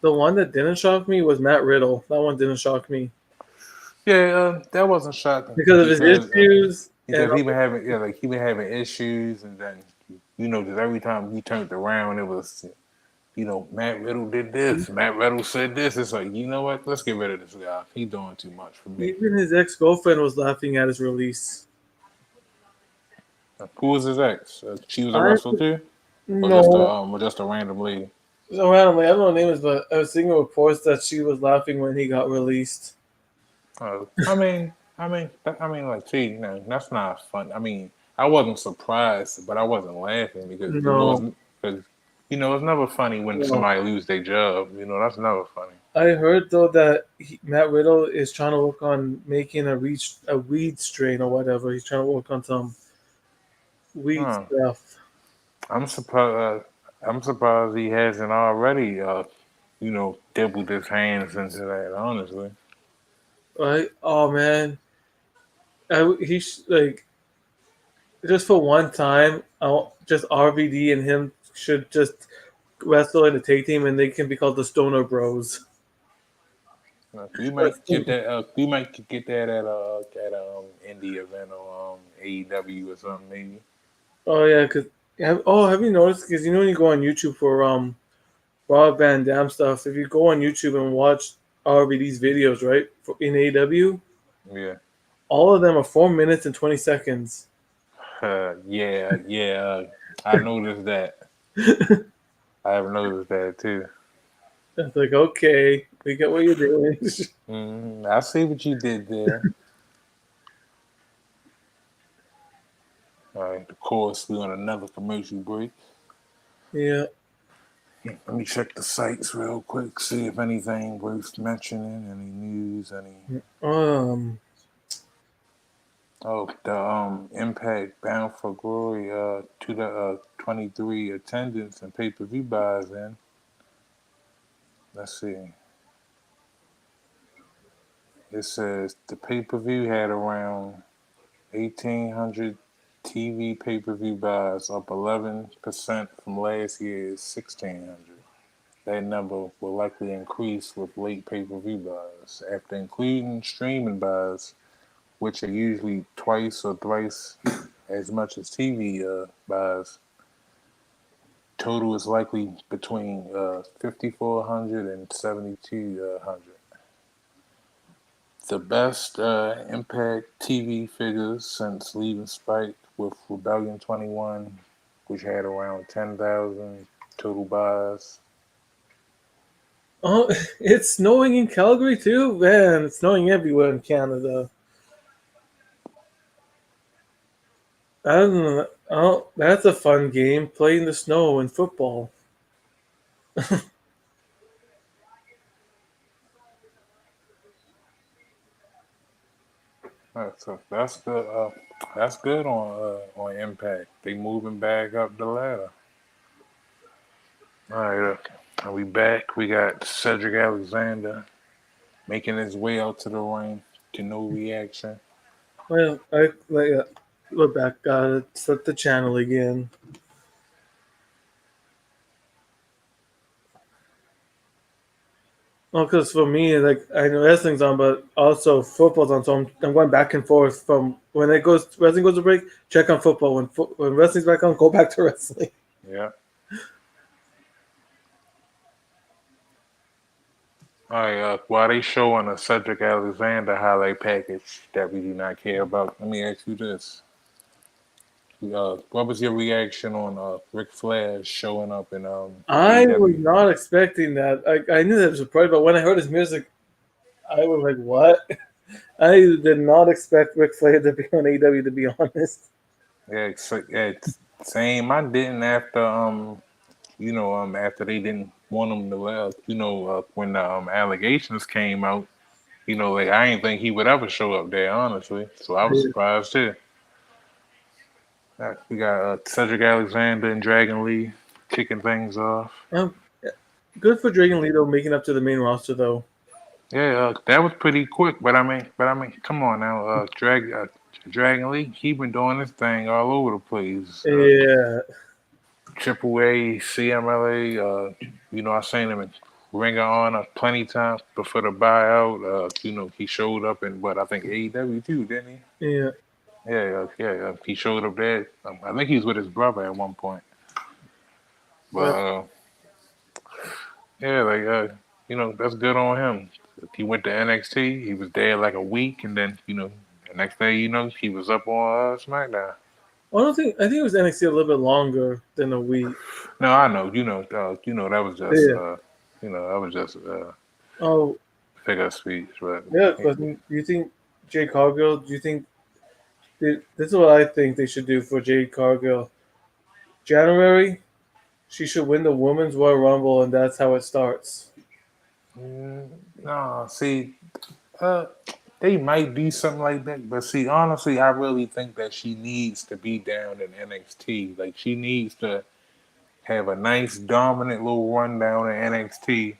The one that didn't shock me was Matt Riddle. That one didn't shock me Yeah, that wasn't shocking because of his because issues and because he been having issues, and then just every time he turned around, it was Matt Riddle did this, Matt Riddle said this. It's like, you know what? Let's get rid of this guy. He's doing too much for me. even his ex-girlfriend was laughing at his release. Who was his ex? She was a I wrestler too, no, or just a random lady. so randomly, I don't know what her name is, but I was seeing reports that she was laughing when he got released. Like, see, that's not fun. I mean, I wasn't surprised, but I wasn't laughing because No, it's never funny when no. somebody lose their job. That's never funny. I heard though that Matt Riddle is trying to work on making a weed strain or whatever. He's trying to work on some weed Huh. stuff. I'm surprised. I'm surprised he hasn't already, dibbled his hands into that. Honestly, Right? Oh man, like just for one time, just RVD and him should just wrestle in a tag team, and they can be called the Stoner Bros. we But, might get that. We might get that at indie event or AEW or something maybe. oh yeah, have you noticed? Because when you go on YouTube for Rob Van Dam stuff, if you go on YouTube and watch RVD's videos, right, in AEW, Yeah. all of them are 4 minutes and 20 seconds. Yeah. I noticed that. I have noticed that too. It's like, okay, we get what you're doing. I see what you did there. All right. Of course, we're on another commercial break. Yeah. Let me check the sites real quick, see if anything worth mentioning, any news, any. The Impact Bound for Glory 2023 attendance and pay-per-view buys in. Let's see. It says the pay-per-view had around 1,800 TV pay-per-view buys, up 11% from last year's 1,600. That number will likely increase with late pay-per-view buys. After including streaming buys, which are usually twice or thrice as much as TV buys, total is likely between 5,400 and 7,200. The best Impact TV figures since leaving Spike with Rebellion 21, which had around 10,000 total buys. Oh, it's snowing in Calgary too, man. It's snowing everywhere in Canada. I don't know. Oh, that's a fun game. Playing the snow in football. So that's good. That's good on Impact. They moving back up the ladder. All right, are we back? We got Cedric Alexander making his way out to the ring to no reaction. Well, we're back. Gotta set the channel again. Well, because for me, like I know wrestling's on, but also football's on, so I'm going back and forth from when wrestling goes to break, check on football. When wrestling's back on, go back to wrestling. Yeah. All right, while they showing a Cedric Alexander highlight package that we do not care about, let me ask you this. What was your reaction on Ric Flair showing up in I was AEW? not expecting that. I knew that was a surprise, but when I heard his music, I was like, "What?" I did not expect Ric Flair to be on AEW. To be honest, Yeah, same. I didn't after after they didn't want him to when the allegations came out, like I didn't think he would ever show up there, honestly. So I was surprised too. We got Cedric Alexander and Dragon Lee kicking things off. um, good for Dragon Lee though, making up to the main roster though. Yeah, that was pretty quick. But I mean, come on now, Dragon Lee, he been doing this thing all over the place. Yeah, Triple A, CMLA, I seen him in Ring of Honor plenty times before the buyout. He showed up in what I think AEW too, didn't he? yeah. Yeah. He showed up there. I think he was with his brother at one point. But Well, yeah, that's good on him. He went to NXT. He was there like a week, and then the next day, he was up on SmackDown. I think it was NXT a little bit longer than a week. No, I know. That was just, Yeah. Oh, figure of speech. But yeah. But do you think Jade Cargill? Do you think this is what I think they should do for Jade Cargill? January, she should win the Women's Royal Rumble, and that's how it starts. no, see, uh, they might do something like that. But see, honestly, I really think that she needs to be down in NXT. Like she needs to have a nice dominant little rundown in NXT,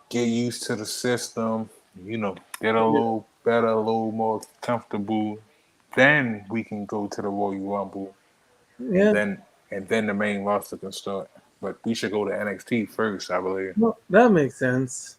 get used to the system, get a Yeah. little better, a little more comfortable. Then we can go to the Royal Rumble, and Yeah, then the main roster can start. But we should go to NXT first, I believe. well, that makes sense.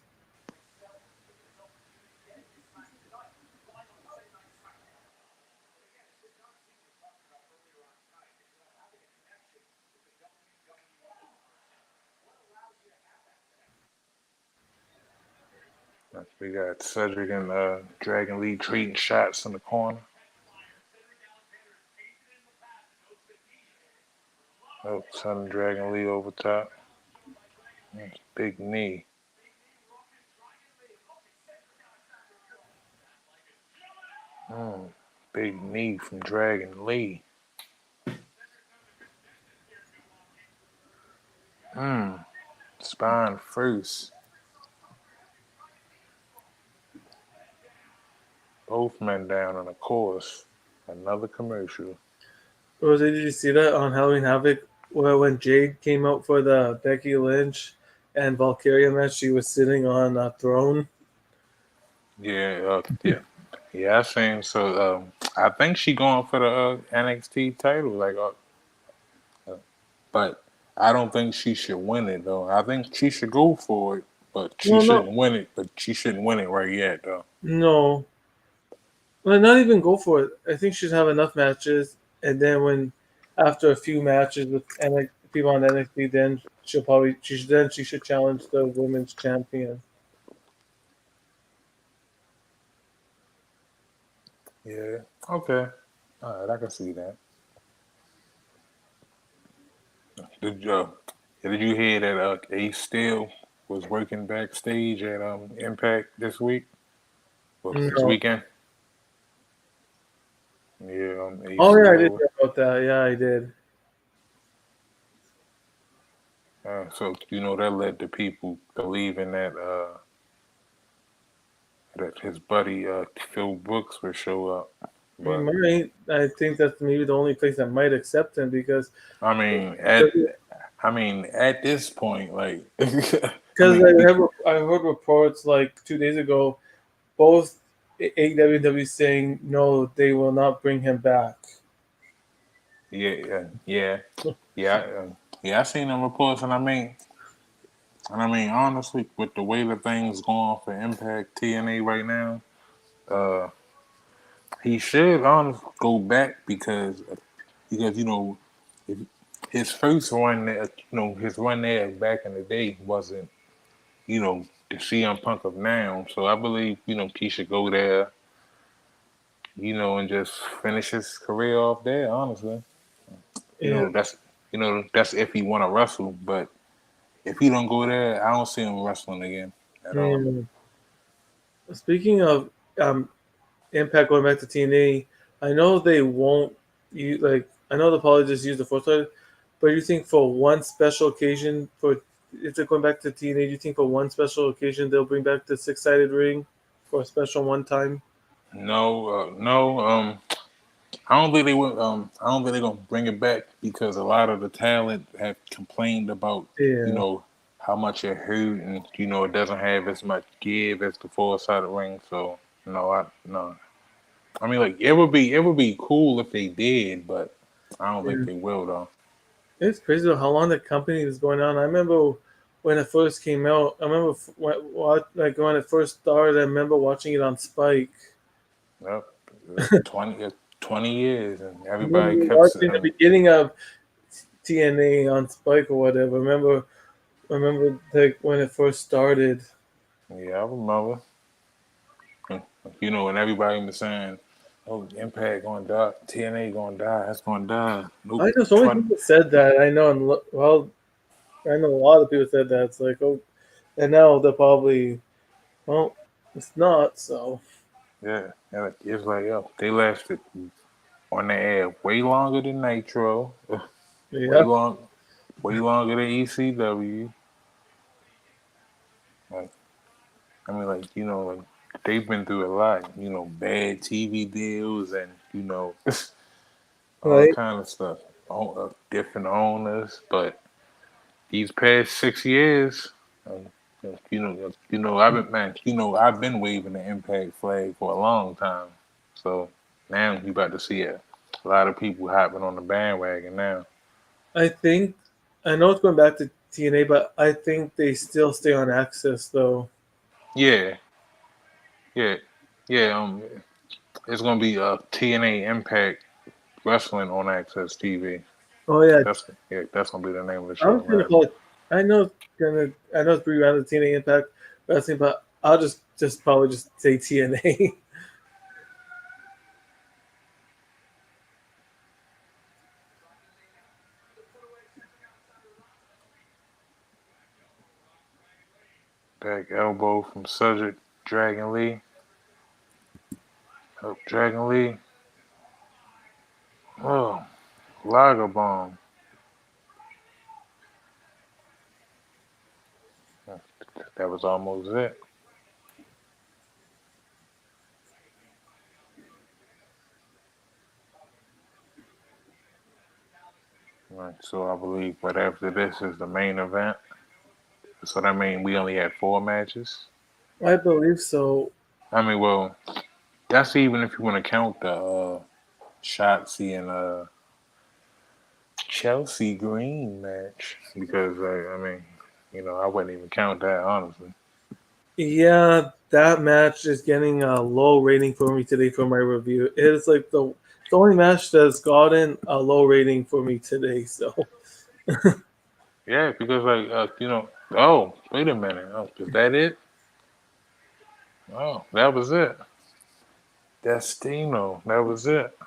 We got Cedric and Dragon Lee trading shots in the corner. Oh, Son Dragon Lee over top. Big knee. Mm, big knee from Dragon Lee. Spine first. Both men down, and of course, another commercial. Rose, did you see that on Halloween Havoc where when Jade came out for the Becky Lynch and Valkyria match, she was sitting on a throne? Yeah. I seen. So I think she going for the NXT title. But I don't think she should win it though. I think she should go for it, but she Well, no, shouldn't win it. But she shouldn't win it right yet though. no. Well, not even go for it. I think she'd have enough matches, and then after a few matches with people on NXT, then she should challenge the women's champion. Yeah. Okay. All right. I can see that. Did you did you hear that Ace Steel was working backstage at Impact this week? Well, this No. weekend. Yeah. Ace Oh yeah, I did Steel. hear about that. Yeah, I did. So that led to people believing that his buddy Phil Brooks would show up. He But might. I think that's maybe the only place that might accept him because I mean, at this point, like, because I heard reports like 2 days ago, both AEW and WWE saying no, they will not bring him back. yeah. I seen them reports, and I mean, And I mean, honestly, with the way that things going for Impact TNA right now, uh, he should honestly go back because if his first run there, his run there back in the day wasn't the CM Punk of now. So I believe he should go there, and just finish his career off there. Honestly, Yeah. that's if he want to wrestle, but if he don't go there, I don't see him wrestling again at all. Yeah. Speaking of um, Impact going back to TNA, I know they won't. You like I know they'll probably just use the fourth side, but you think for one special occasion for if they're going back to TNA, do you think for one special occasion they'll bring back the six-sided ring for a special one time? No. I don't think they would. I don't think they're gonna bring it back because a lot of the talent have complained about, you Yeah. know, how much it hurt and it doesn't have as much give as the four sided ring. So no. I mean, like it would be cool if they did, but I don't think Yeah. they will though. It's crazy though how long the company was going on. I remember when it first came out. I remember when it first started. I remember watching it on Spike. Yep, 20, 20 years and I everybody remember kept watching the saying, beginning of TNA on Spike or whatever. I remember like when it first started. yeah, I remember. And everybody was saying, "Oh, Impact gonna die, TNA gonna die, it's gonna die." Nope, I know so many 20, people said that. I know, and well, I know a lot of people said that. It's like, oh, and now they're probably, well, it's not. So yeah, it's like yo, they lasted on the air way longer than Nitro, way yeah, long, way longer than ECW. Like, I mean, like they've been through a lot. Bad TV deals and all right. kind of stuff. Different owners, but these past 6 years, um, I've been waving the Impact flag for a long time. So now you about to see a lot of people hopping on the bandwagon now. I think I know it's going back to TNA, but I think they still stay on Access though. Yeah, yeah, yeah. It's gonna be TNA Impact Wrestling on Access TV. Oh yeah, That's gonna be the name of the I show, was gonna right? call it. I know it's rebranded TNA Impact Wrestling, but I'll just probably just say TNA. Back elbow from Cedric Dragon Lee. Oh, Dragon Lee. Oh, Lager Bomb. That was almost it. Right, so I believe, but after this is the main event. So that means we only had 4 matches. I believe so. I mean, well, that's even if you want to count the Shotzi and Chelsea Green match, because I mean, I wouldn't even count that honestly. Yeah, that match is getting a low rating for me today for my review. It is like the only match that's gotten a low rating for me today. So Yeah, because oh, wait a minute, oh, is that it? Oh, that was it. Destino, that was it.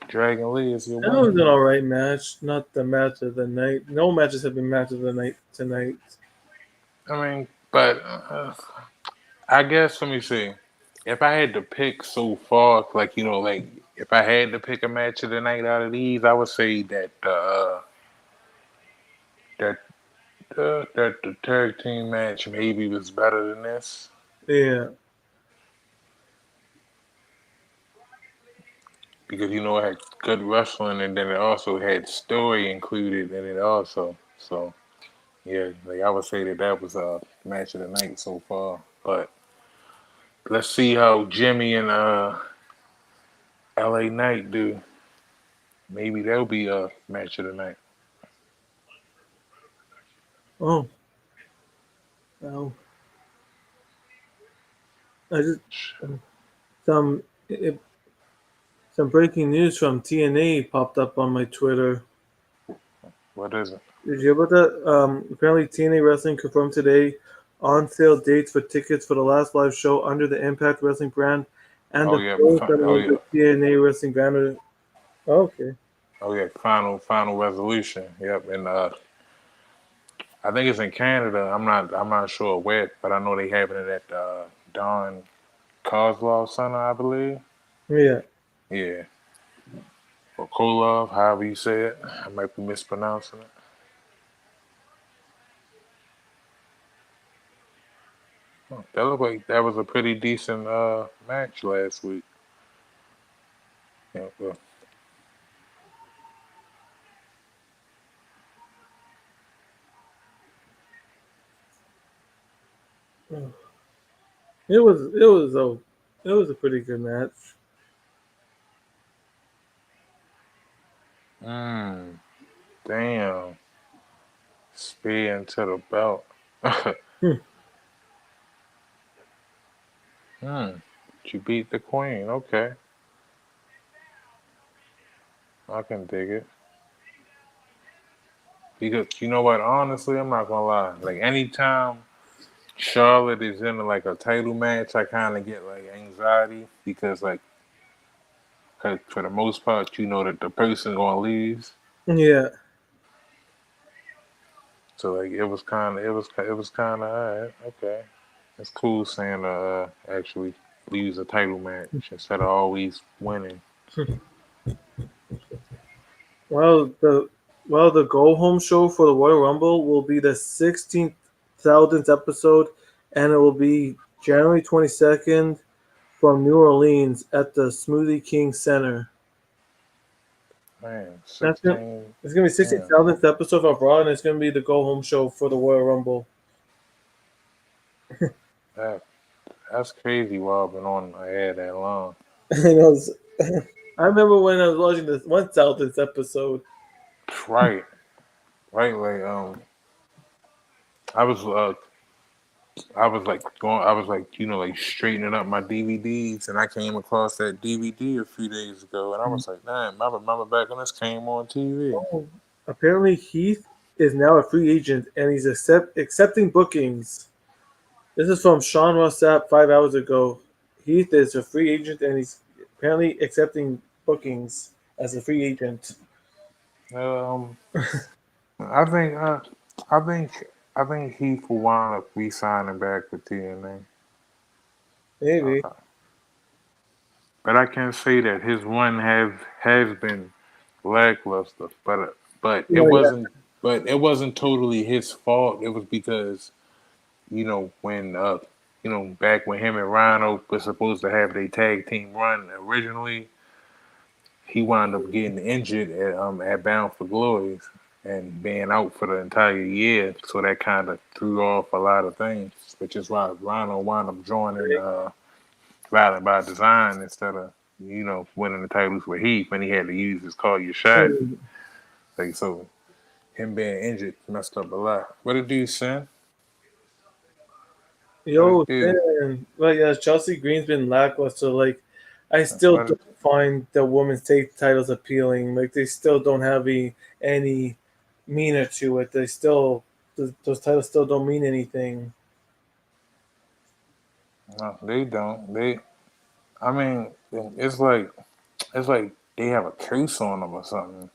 Dragon Lee is your that was winner. an alright match, not the match of the night. No matches have been match of the night tonight. I mean, but I guess let me see. If I had to pick so far, like if I had to pick a match of the night out of these, I would say that that the tag team match maybe was better than this Yeah. because it had good wrestling and then it also had story included in it also. So yeah, like I would say that was a match of the night so far. But let's see how Jimmy and LA Knight do. Maybe that'll be a match of the night. Oh, Now, I just some it, some breaking news from TNA popped up on my Twitter. What is it? Did you hear about that? Apparently, TNA Wrestling confirmed today on sale dates for tickets for the last live show under the Impact Wrestling brand and Oh the yeah, first under the TNA Wrestling banner. Oh, okay. oh yeah, final resolution. Yep, and I think it's in Canada. I'm not sure where, but I know they having it at Don Kozlov Center, I believe. Yeah. Yeah, or Kolov, however you say it. I might be mispronouncing it. That looked like that was a pretty decent match last week. Yeah, well, It was a pretty good match. damn, spear into the belt. Hmm. She beat the queen. Okay, I can dig it. Because you know what? Honestly, I'm not gonna lie. Like anytime Charlotte is in like a title match, I kind of get like anxiety because like 'cause for the most part, you know that the person gonna lose. Yeah. So like it was kind of alright. Okay, it's cool seeing actually lose a title match instead of always winning. Well, the go home show for the Royal Rumble will be the 16,000th episode, and it will be January 22nd from New Orleans at the Smoothie King Center. Man, That's gonna, 16. it's gonna be Damn, 16,000th episode of Raw, and it's gonna be the go home show for the Royal Rumble. that that's crazy. Why I've been on my head that long. I know. I remember when I was watching this 1,000th episode. Right, right. Like I was I was like like straightening up my DVDs, and I came across that DVD a few days ago, and I was like, damn, I remember back when this came on TV. Oh, apparently Heath is now a free agent, and he's accepting bookings. This is from Sean Rossap 5 hours ago. Heath is a free agent, and he's apparently accepting bookings as a free agent. Um, I think I think I think Heath will wind up re-signing back with TNA. Maybe. Uh, but I can say that his run has been lackluster. But Oh yeah. it wasn't totally his fault. It was because when back when him and Rhino was supposed to have their tag team run originally, he wound up getting injured at Bound for Glory and being out for the entire year. So that kind of threw off a lot of things, which is why Rhino wound up joining Violent by Design instead of winning the titles with Heath when he had to use his Call Your Shot. Like so, him being injured messed up a lot. What it do, son? What it Yo, do? man. Like, yeah, Chelsea Green's been lackluster. Like, I still What it, don't find the women's tag titles appealing. Like, they still don't have any meaner to it. They still, those titles still don't mean anything. no, they don't. I mean, it's like they have a curse on them or something.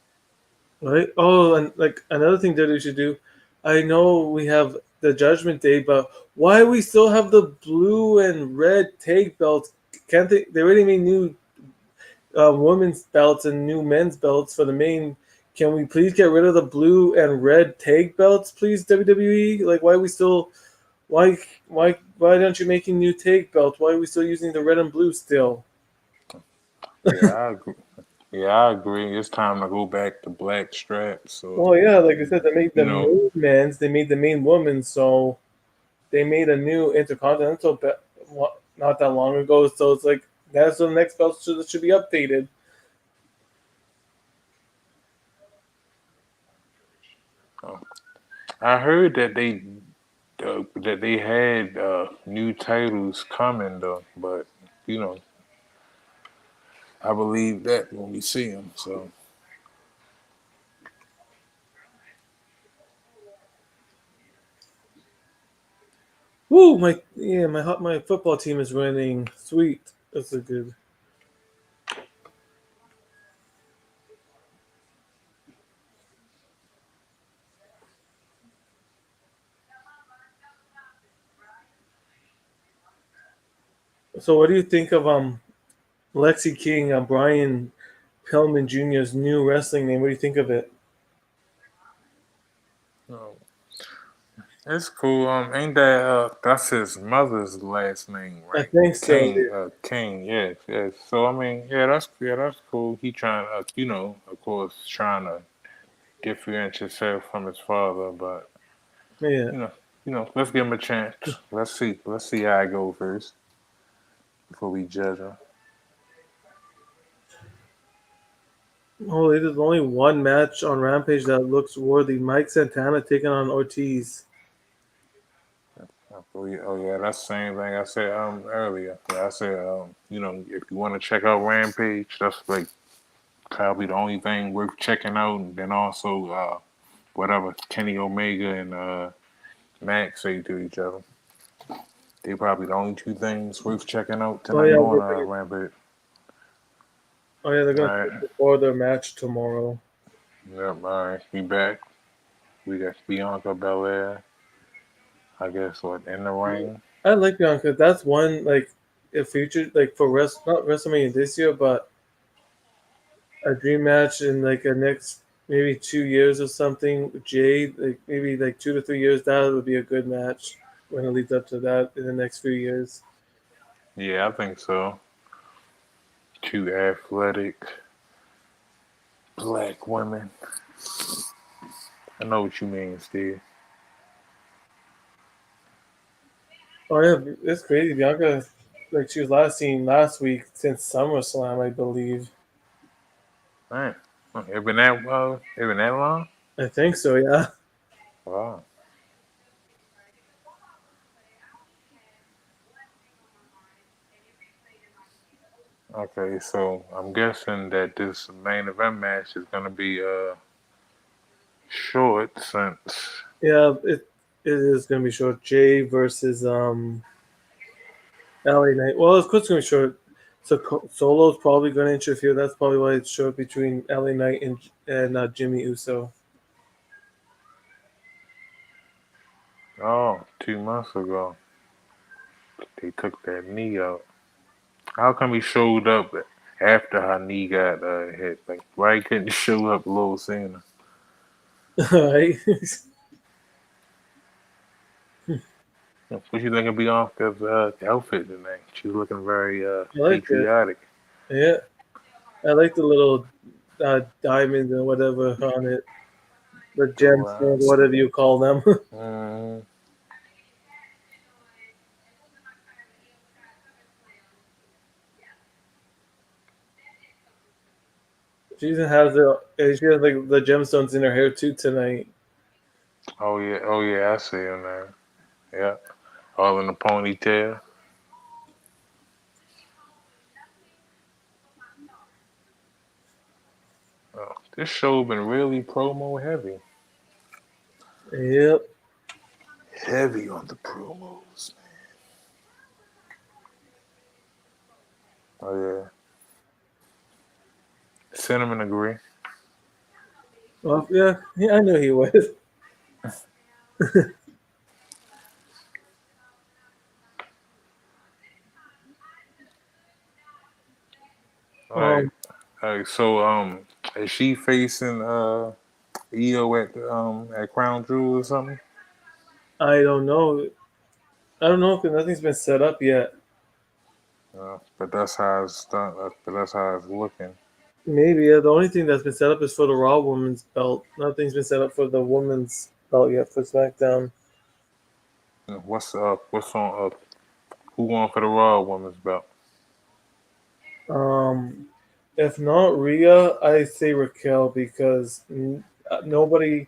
Right? Oh, and like another thing that we should do, I know we have the Judgment Day, but why we still have the blue and red tag belts? Can't they? They already made new women's belts and new men's belts for the main. Can we please get rid of the blue and red tag belts, please, WWE? Like, why are we still? Why aren't you making new tag belts? Why are we still using the red and blue still? Yeah, I agree. Yeah, I agree. It's time to go back to black straps. So Well, yeah, like I said, they made you the know, main men's, they made the main women's, so they made a new intercontinental belt not that long ago. So it's like that's the next belt should be updated. I heard that that they had new titles coming though, but you know, I believe that when we see them. So Woo! My football team is winning. Sweet. That's a good. So, what do you think of Lexi King, Brian Pillman Jr.'s new wrestling name? What do you think of it? um, it's cool. Ain't that that's his mother's last name, I right? think so. King, King. Yes, yes. So I mean, that's cool. He trying, you know, of course, trying to differentiate himself from his father, but Yeah. you know, let's give him a chance. Let's see how I go first before we judge him. Oh, there's only one match on Rampage that looks worthy. Mike Santana taking on Ortiz. Oh yeah, that's the same thing I said earlier. Yeah, I said you know, if you want to check out Rampage, that's like probably the only thing worth checking out. And then also whatever Kenny Omega and Max say to each other, they probably the only two things worth checking out Oh tonight yeah, on Rampage. they're All gonna right, before their match tomorrow. yep. All right, we back. We got Bianca Belair. I guess what in the ring. I like Bianca. That's one like a future like for not WrestleMania this year, but a dream match in like a next maybe 2 years or something. With Jade, like maybe like 2 to 3 years. That would be a good match when it leads up to that in the next few years. Yeah, I think so. Two athletic black women. I know what you mean, Steve. Oh yeah, it's crazy. Bianca, like she was last seen last week since SummerSlam, I believe. Man, it been that long? I think so. Yeah. Wow. Okay, so I'm guessing that this main event match is gonna be short since Yeah, it is gonna be short. Jay versus LA Knight. Well, of course it's gonna be short. So Solo's probably gonna interfere. That's probably why it's short between LA Knight and Jimmy Uso. 2 months ago they took that knee out. How come he showed up after her knee got hit? Like why he couldn't show up low Cena? Right? What you think of Bianca's outfit tonight? She's looking very I like it. patriotic. Yeah, I like the little diamonds and whatever on it, the gemstones, Go whatever you call them. mm, She even has she has like the gemstones in her hair too tonight. oh yeah, I see him there. Yeah, all in the ponytail. Oh, this show been really promo heavy. Yep. Heavy on the promos. Oh yeah, Cinnamon agree. Well, yeah, I knew he was. All right, all right. So is she facing Io at Crown Jewel or something? I don't know. I don't know because nothing's been set up yet. But that's how it's done. But that's how it's looking. Maybe the only thing that's been set up is for the Raw Women's belt. Nothing's been set up for the Women's belt yet for SmackDown. What's up? What's on up? Who won for the Raw Women's belt? Um, if not Rhea, I say Raquel because nobody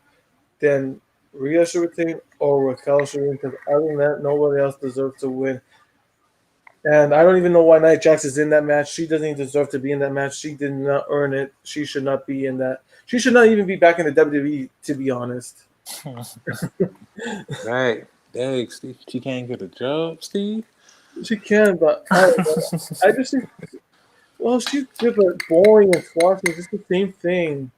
then Rhea should retain or Raquel should win because other than that, nobody else deserves to win. And I don't even know why Nia Jax is in that match. She doesn't even deserve to be in that match. She did not earn it. She should not be in that. She should not even be back in the WWE, to be honest. Right. Dang, Steve, she can't get a job, Steve? She can, but I don't know. I just think, well, she's good, but boring and squashing is just the same thing.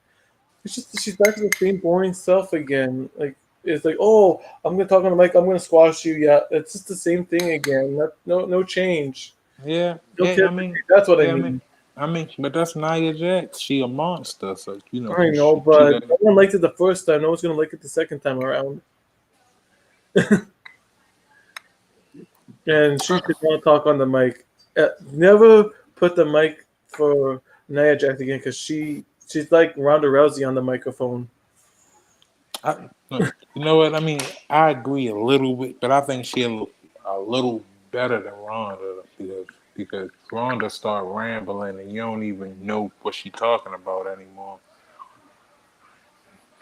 It's just she's back to the same boring stuff again. Like it's like, oh, I'm gonna talk on the mic, I'm gonna squash you. Yeah, it's just the same thing again. No change. Yeah, No yeah. I chemistry. mean, That's what I yeah. mean. But that's Nia Jax. She a monster, so I know, she but got. no one liked it the first time. No one's gonna like it the second time around. And she should not talk on the mic. Never put the mic for Nia Jax again because she's like Ronda Rousey on the microphone. You know what? I mean, I agree a little bit, but I think she a little better than Ronda because Ronda start rambling and you don't even know what she talking about anymore.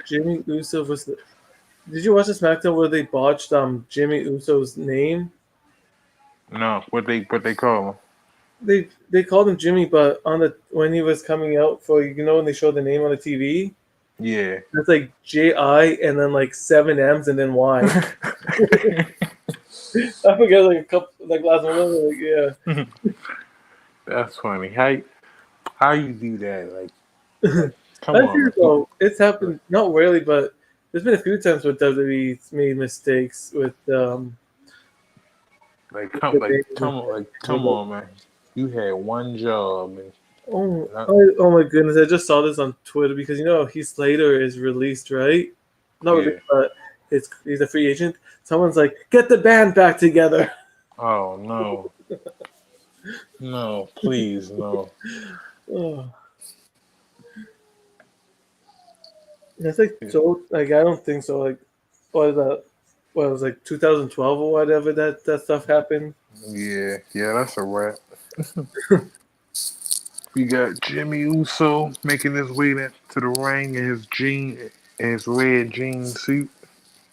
Jimmy Uso was the. Did you watch the SmackDown where they botched Jimmy Uso's name? No, what they call him? They called him Jimmy, but on the when he was coming out for when they showed the name on the TV, Yeah. it's like J-I and then like 7 M's and then Y. I forget like a couple like last one. Like, yeah. That's funny. How you do that? Like come I on, feel man. though it's happened not rarely, but there's been a few times where WWE's made mistakes with Like the names. come on, man. You had one job, and Oh my goodness! I just saw this on Twitter because Heath Slater is released, right? Not yeah. released, but he's a free agent. Someone's like, "Get the band back together." Oh no, no, please, no. Oh, that's like so. Like I don't think so. Like what is that? What it was like 2012 or whatever that stuff happened. Yeah, that's a wrap. We got Jimmy Uso making his way to the ring in his red jean suit.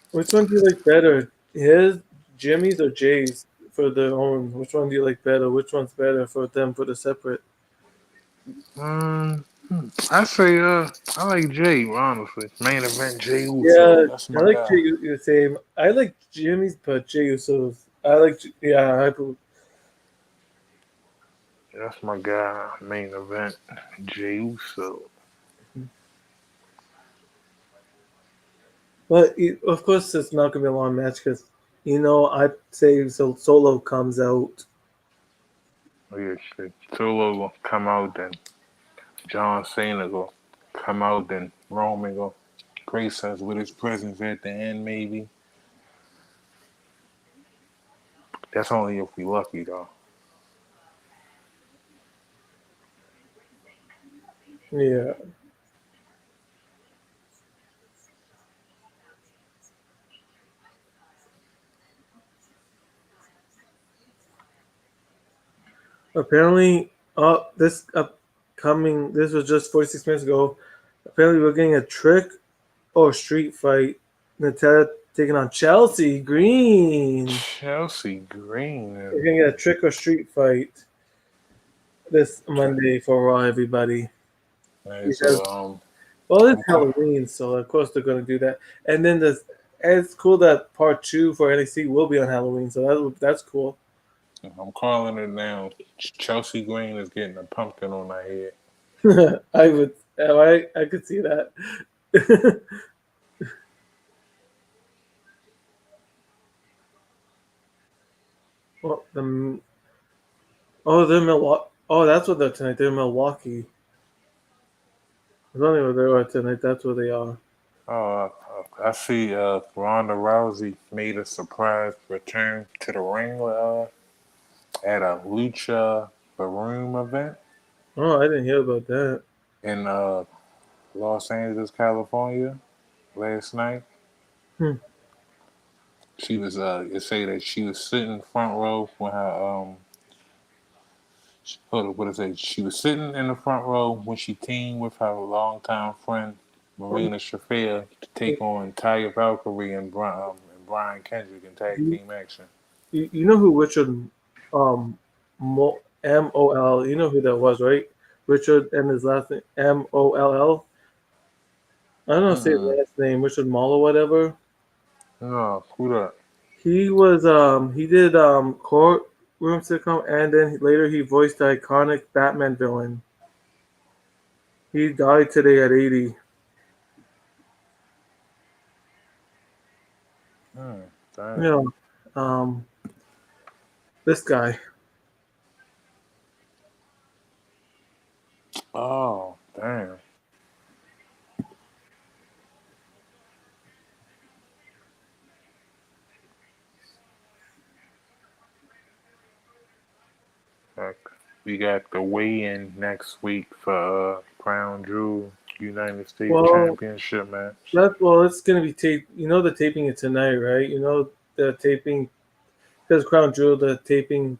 Which one do you like better? His, Jimmy's, or Jay's for their own? Which one do you like better? Which one's better for them for the separate? Um, I say I like Jay honestly. Main event Jay Uso. Yeah, That's I my like guy. Jay. The same. I like Jimmy's, but Jay Uso's. I like. Yeah, That's my guy. Main event Jay Uso. but of course it's not gonna be a long match because I say so. Solo comes out. Oh yeah, shit. Solo gonna come out, then John Cena gonna come out, then Roman gonna grace us with his presence at the end, maybe. That's only if we lucky though. Yeah. Apparently, this upcoming. This was just 46 minutes ago. Apparently, we're getting a trick or street fight. Natalia taking on Chelsea Green. Chelsea Green. We're gonna get a trick or street fight this Monday for Raw, everybody. Right, Because so well, it's I'm call- Halloween, so of course they're gonna do that. And then it's cool that part 2 for NXT will be on Halloween, so that's cool. I'm calling it now. Chelsea Green is getting a pumpkin on her head. I could see that. Well, they're Milwaukee. Oh, that's what they're tonight. They're Milwaukee. I don't know where they are tonight. That's where they are. I see Ronda Rousey made a surprise return to the ring at a Lucha Baroom event Oh, I didn't hear about that. in Los Angeles, California last night. Hmm. She was it say that she was sitting front row when her hold on, what is it? She was sitting in the front row when she teamed with her longtime friend Marina Shafir to take on Taya Valkyrie and Brian Kendrick in tag You, team action. you know who Richard Moll? You know who that was, right? Richard and his last name Moll. I don't know say his Hmm. last name, Richard Moll or whatever. No, who that? He was he did courtroom sitcom, and then later he voiced the iconic Batman villain. He died today at 80. Damn. Yeah, um, this guy. Oh, damn. Like, we got the weigh-in next week for Crown Jewel United States Well, Championship match. it's gonna be taped. You know the taping it tonight, right? You know the taping because Crown Jewel the taping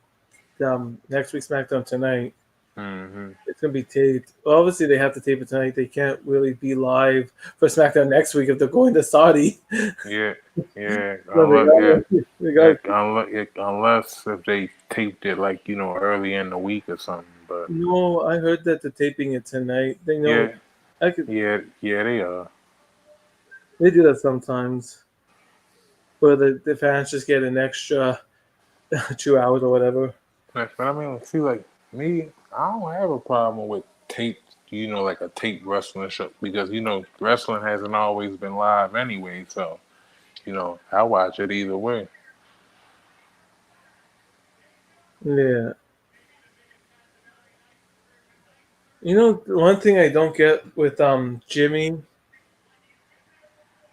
next week SmackDown tonight. Mm-hmm. It's gonna be taped. Obviously, they have to tape it tonight. They can't really be live for SmackDown next week if they're going to Saudi. Yeah, yeah. So they got. Unless if they taped it like early in the week or something. But No, I heard that they're taping it tonight. They know. yeah, I could. yeah, they are. They do that sometimes, where the fans just get an extra 2 hours or whatever. But I mean, see, like me, I don't have a problem with tape. Like a tape wrestling show because wrestling hasn't always been live anyway. So I watch it either way. Yeah. You know, one thing I don't get with Jimmy,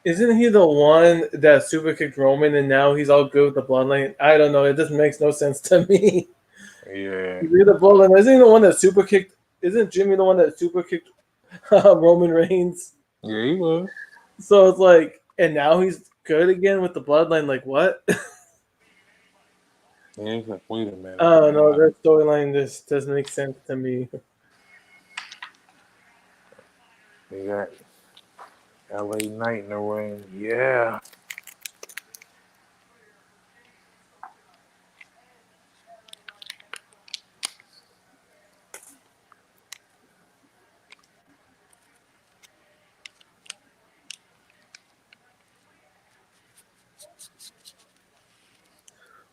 isn't he the one that super kicked Roman and now he's all good with the bloodline? I don't know. It just makes no sense to me. Yeah, He's the bloodline. Isn't he the one that super kicked? Isn't Jimmy the one that super kicked Roman Reigns? yeah, he was. So it's like, and now he's good again with the bloodline. Like what? Yeah, he's like, wait a minute. I don't know. That storyline just doesn't make sense to me. We got LA Knight in the ring. Yeah.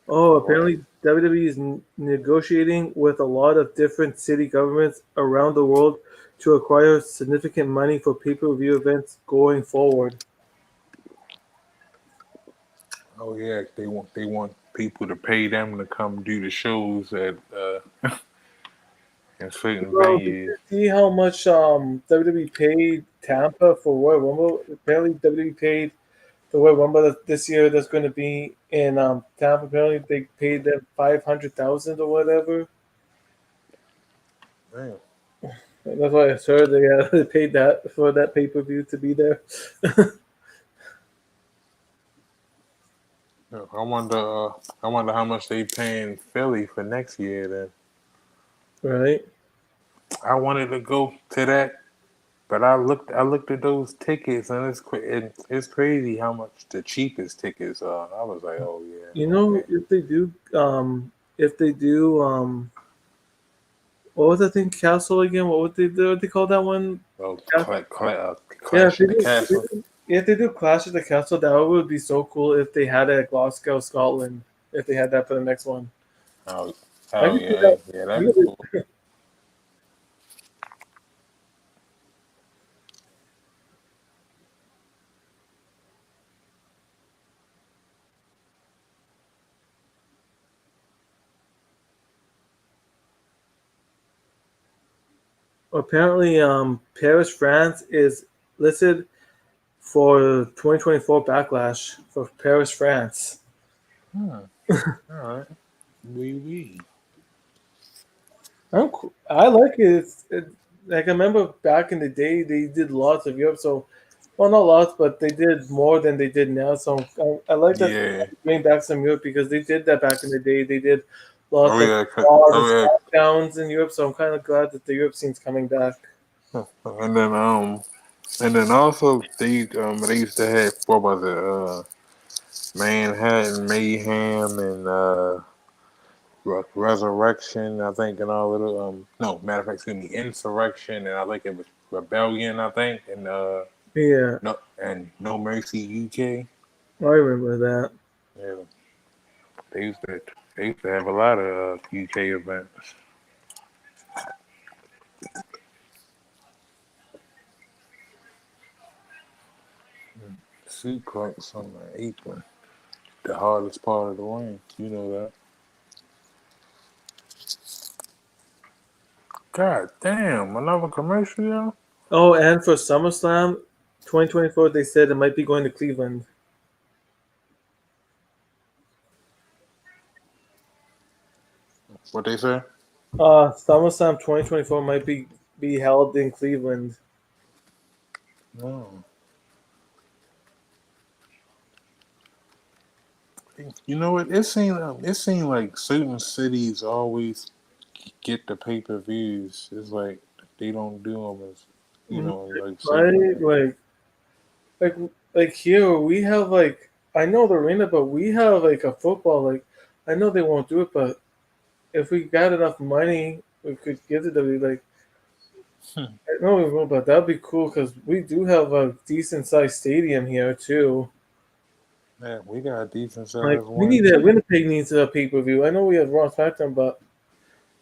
Oh, apparently WWE is negotiating with a lot of different city governments around the world to acquire significant money for pay-per-view events going forward. Oh yeah, they want people to pay them to come do the shows at in certain Well, did venues. you see how much WWE paid Tampa for Royal Rumble? Apparently, WWE paid the Royal Rumble this year that's going to be in Tampa. Apparently, they paid them 500,000 or whatever. Damn. That's why I heard they paid that for that pay-per-view to be there. I wonder how much they paying Philly for next year. Then Right? I wanted to go to that, but I looked at those tickets, and it's crazy how much the cheapest tickets are. I was like, oh yeah, You know, okay. if they do, what was that thing? Castle again? What would they do? What they call that one? Oh, Castle? Yeah, Clash of the Castle. if they do Clash of the Castle, that would be so cool if they had it at Glasgow, Scotland. If they had that for the next one, Oh, I oh could see yeah, that. yeah, I that'd be could- cool. Apparently, Paris, France is listed for 2024 Backlash for Paris, France. All right, we. I like it. Like I remember back in the day, they did lots of Europe. So, well, not lots, but they did more than they did now. So I like that Yeah. bring back some Europe because they did that back in the day. They did lots Oh of yeah. Raws and Oh Smackdowns in Europe. So I'm kind of glad that the Europe scene's coming back. yeah. And then And then also they used to have what was it Manhattan Mayhem and Resurrection, I think, and all of the no, matter of fact, excuse me, Insurrection, and I think it was Rebellion, I think, and Yeah, No Mercy UK. I remember that. Yeah, they used to they used to have a lot of UK events. Suplex on the apron, the hardest part of the ring. You know that. God damn, another commercial, yo. Oh, and for SummerSlam 2024, they said it might be going to Cleveland. What they say? SummerSlam 2024 might be held in Cleveland. No. You know what? It seemed like certain cities always get the pay-per-views. It's like they don't do them as like certain. Right? Like like here we have like I know the arena, but we have like a football. Like I know they won't do it, but if we got enough money, we could give the W. Like I know we will, but that'd be cool because we do have a decent sized stadium here too. Yeah, we got a decent Like sized we one need that. too. Winnipeg needs a pay per view. I know we have Raw SmackDown, but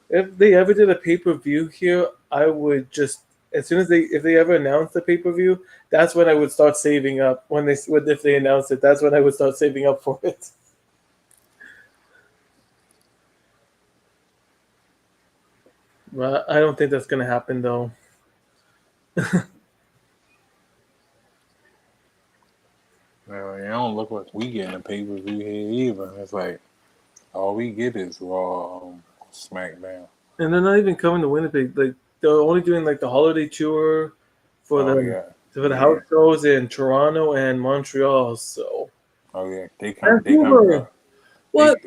if they ever did a pay per view here, I would just as soon as if they ever announced the pay per view, that's when I would start saving up. If they announce it, that's when I would start saving up for it. But I don't think that's gonna happen though. Now, it don't look like we getting a pay-per-view here either. It's like all we get is Raw, SmackDown. And they're not even coming to Winnipeg. Like they're only doing like the holiday tour for Oh the yeah, for the yeah. house shows in Toronto and Montreal. So Oh yeah. They come. Vancouver. They What?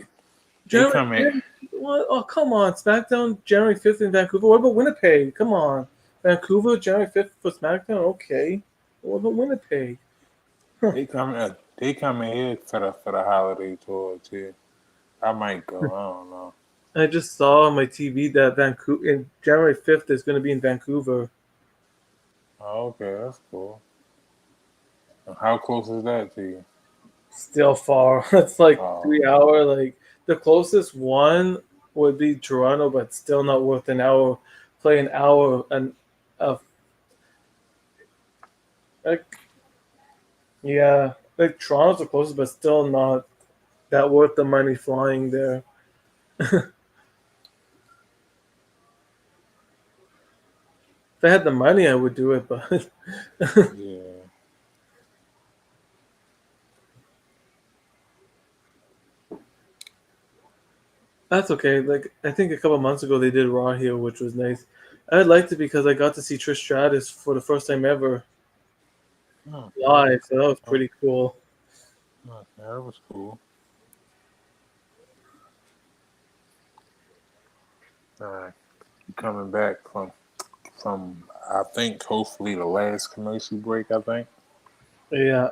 they January come in. 5th? What? Oh, come on. SmackDown January 5th in Vancouver. What about Winnipeg? Come on. Vancouver January 5th for SmackDown? Okay. What about Winnipeg? They come in here for the holiday tour too. I might go. I don't know. I just saw on my TV that Vancouver in January 5th is going to be in Vancouver. Oh, okay, that's cool. How close is that to you? Still far. It's like Oh, 3 hour. Like the closest one would be Toronto, but still not worth an hour. Play an hour and of like yeah, like Toronto's the closest, but still not that worth the money flying there. If I had the money, I would do it, but yeah. that's okay. Like I think a couple months ago they did Raw here, which was nice. I liked it because I got to see Trish Stratus for the first time ever Oh, live, so that was oh, pretty cool. oh, that was cool. Uh, Coming back from I think hopefully the last commercial break. I think. Yeah,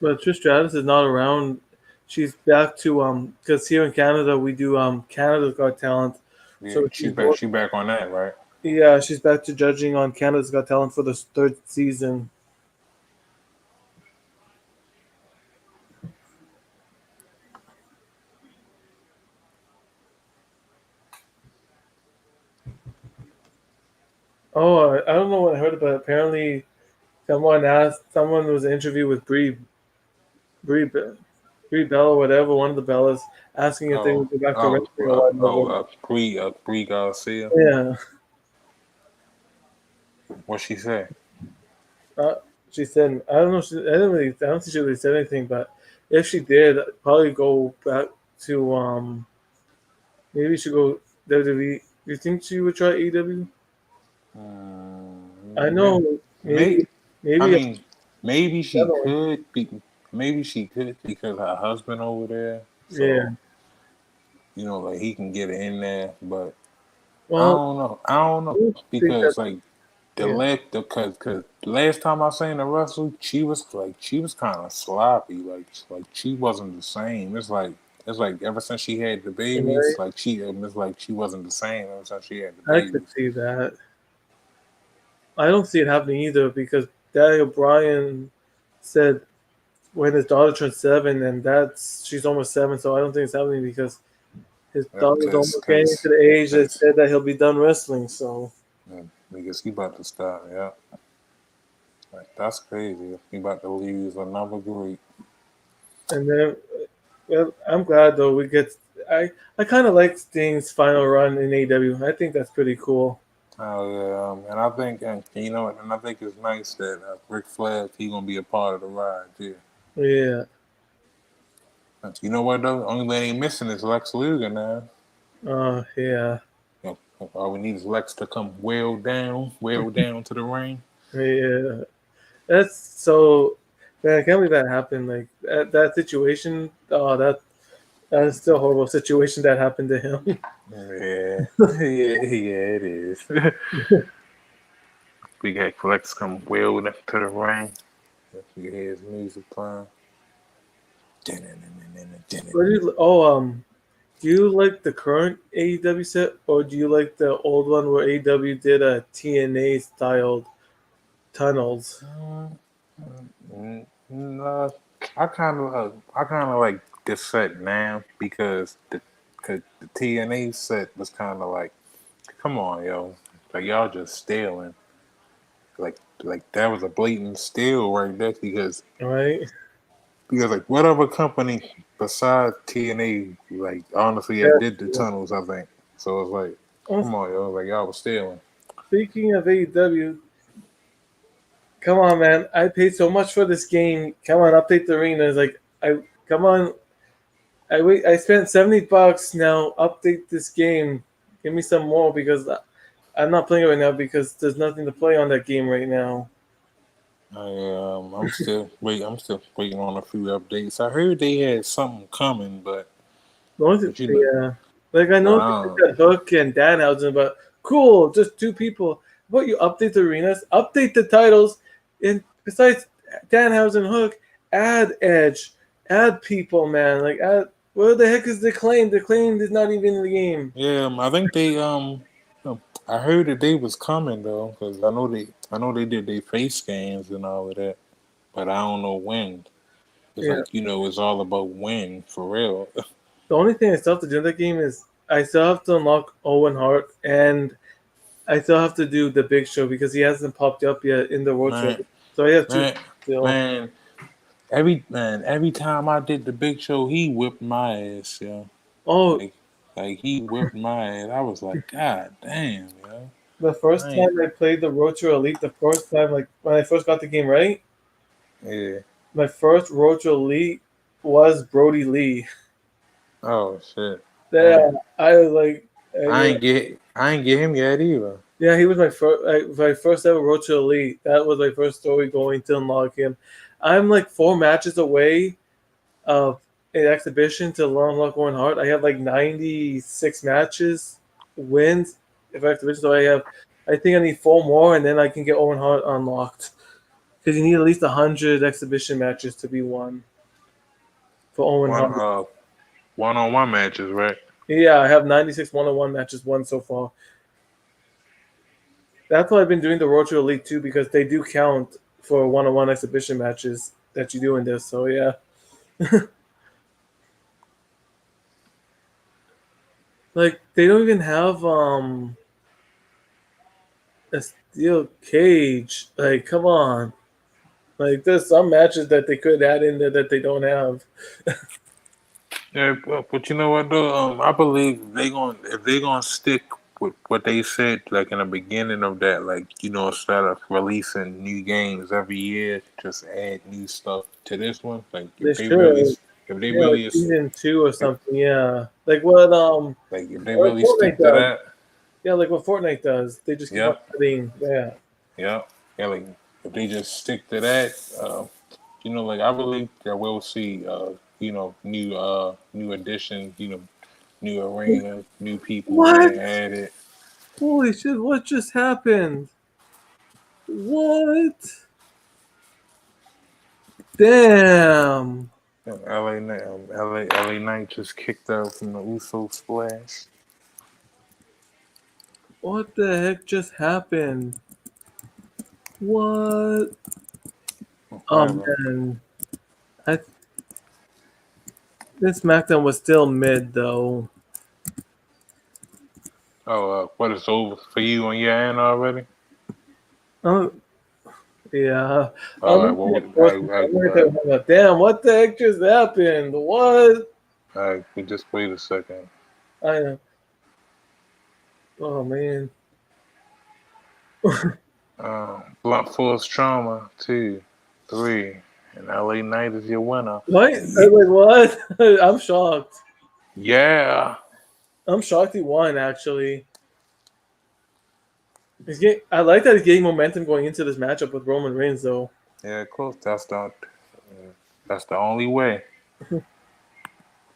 but Trish Stratus is not around. She's back to because here in Canada we do Canada's Got Talent, Yeah, so she's back. She back on that, right? yeah, she's back to judging on Canada's Got Talent for the third season. Oh, I don't know what I heard, but apparently someone was an interview with Brie, Brie Bella, whatever, one of the Bellas, asking if they Oh, would go back to wrestling or whatever. Brie Garcia. Yeah, What she say? uh, she said, I don't know, I don't think she really said anything, but if she did, I'd probably go back to, maybe she go WWE. Do you think she would try AEW? I Maybe, know, may, I maybe mean, maybe she definitely. could be. Maybe she could because her husband over there. Yeah. So he can get in there. But I Well, don't know. I don't I know don't think because that. like Cause last time I seen her wrestle, she was kind of sloppy. Like she wasn't the same. It's like ever since she had the babies, Right? it's like she wasn't the same ever since she had the I could babies. see that. I don't see it happening either because Daniel Bryan said when his daughter turned 7, and she's almost 7, so I don't think it's happening because his Yeah, daughter's almost getting to the age that said that he'll be done wrestling. So because he about to stop. Yeah, like that's crazy. He about to lose another great. and then well, I'm glad though we get. I kind of like Sting's final run in AEW. I think that's pretty cool. Oh yeah, and I think, and you know, and I think it's nice that Ric Flair he gonna be a part of the ride too. Yeah. You know what though? Only thing ain't missing is Lex Luger now. Yeah. You know, all we need is Lex to come well down to the ring. Yeah. That's so. Man, I can't believe that happened. Like that situation. Oh, that's still a horrible situation that happened to him. Yeah, yeah, it is. We got Lex come well to the ring. You hear his music playing. Do you like the current AEW set, or do you like the old one where AEW did a TNA styled tunnels? No, I kind of like this set now because the TNA set was kind of like, come on, yo, like y'all just stealing, like that was a blatant steal right there Right? because like what other company besides TNA like honestly Yeah. it did the tunnels, I think. So it's like, Well, come on, yo, like y'all was stealing. speaking of AEW, come on, man! I paid so much for this game. Come on, update the arena. It's like I come on. I spent $70 now. Update this game. Give me some more because I'm not playing it right now because there's nothing to play on that game right now. I'm still waiting on a few updates. I heard they had something coming, The only but you know, yeah, like I but know they did that Hook and Danhausen, but cool, just two people. How about you update the arenas, update the titles, and besides Danhausen Hook, add Edge, add people, man. Like, where the heck is the claim? The claim is not even in the game. yeah, I think they I heard that they was coming though, because I know they did their face scans and all of that, but I don't know when. It's Yeah. like it's all about when for real. The only thing I still have to do in that game is I still have to unlock Owen Hart, and I still have to do the Big Show because he hasn't popped up yet in the World Trade. man, So I have two man, still. man. Every time I did the Big Show, he whipped my ass, yo. Oh, Like he whipped my ass. I was like, God damn, yo. the first I ain't, time I played the Road to Elite, the first time, like when I first got the game right, yeah. my first Road to Elite was Brody Lee. Oh shit. Yeah, Damn. I was like, I ain't get him yet either. yeah, he was my first ever Road to Elite. That was my first story going to unlock him. I'm like 4 matches away of an exhibition to unlock Owen Hart. I have like 96 matches wins if I exhibition. So I think I need 4 more, and then I can get Owen Hart unlocked. Because you need at least 100 exhibition matches to be won for Owen One Hart. one-on-one matches, right? Yeah, I have 96 one-on-one matches won so far. That's why I've been doing the Road to Elite too, because they do count for one-on-one exhibition matches that you do in this. So yeah. Like they don't even have a steel cage. Like come on. Like there's some matches that they could add in there that they don't have. Yeah, but you know what though? I believe if they gonna stick with what they said like in the beginning of that, like instead of releasing new games every year, just add new stuff to this one. Like They should. if they Yeah, like really, season 2 or if, something. Yeah, like what like if they like really Fortnite stick to does. that, Yeah, like what Fortnite does. They just keep on yep, adding. Yeah, yep, yeah, like if they just stick to that, like I believe that we'll see, new additions, new arenas, new people what? being added. Holy shit! What just happened? What? Damn. LA Knight just kicked out from the Uso splash. What the heck just happened? What? Oh man, I this SmackDown was still mid though. Oh, what is over for you on your end already? Oh, yeah. All right, damn, what the heck just happened? What? right, we just wait a second. I know. Oh man. Blunt force trauma 2, 3, and LA Knight is your winner. What? Wait, what? I'm shocked. Yeah. I'm shocked he won actually. I like that he's getting momentum going into this matchup with Roman Reigns though. Yeah, of course. That's the only way.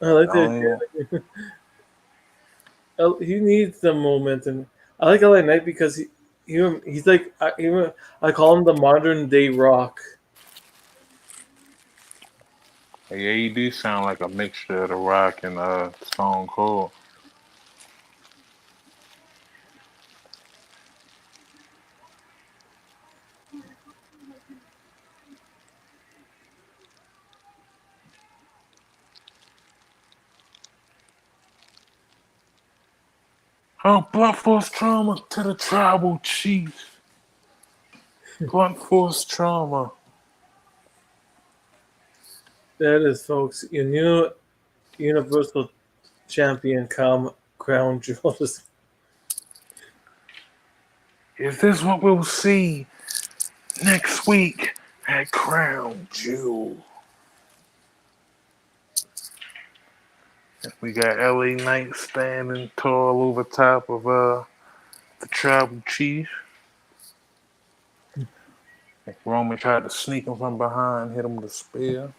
I like that. He needs the momentum. I like LA Knight because he's like I call him the modern day Rock. Yeah, you do sound like a mixture of The Rock and Stone Cold. Oh, blunt force trauma to the tribal chief. Blunt force trauma. That is, folks, your new Universal Champion crown jewels. Is this what we'll see next week at Crown Jewel? We got LA Knight standing tall over top of the tribal chief. Roman tried to sneak him from behind, hit him with a spear.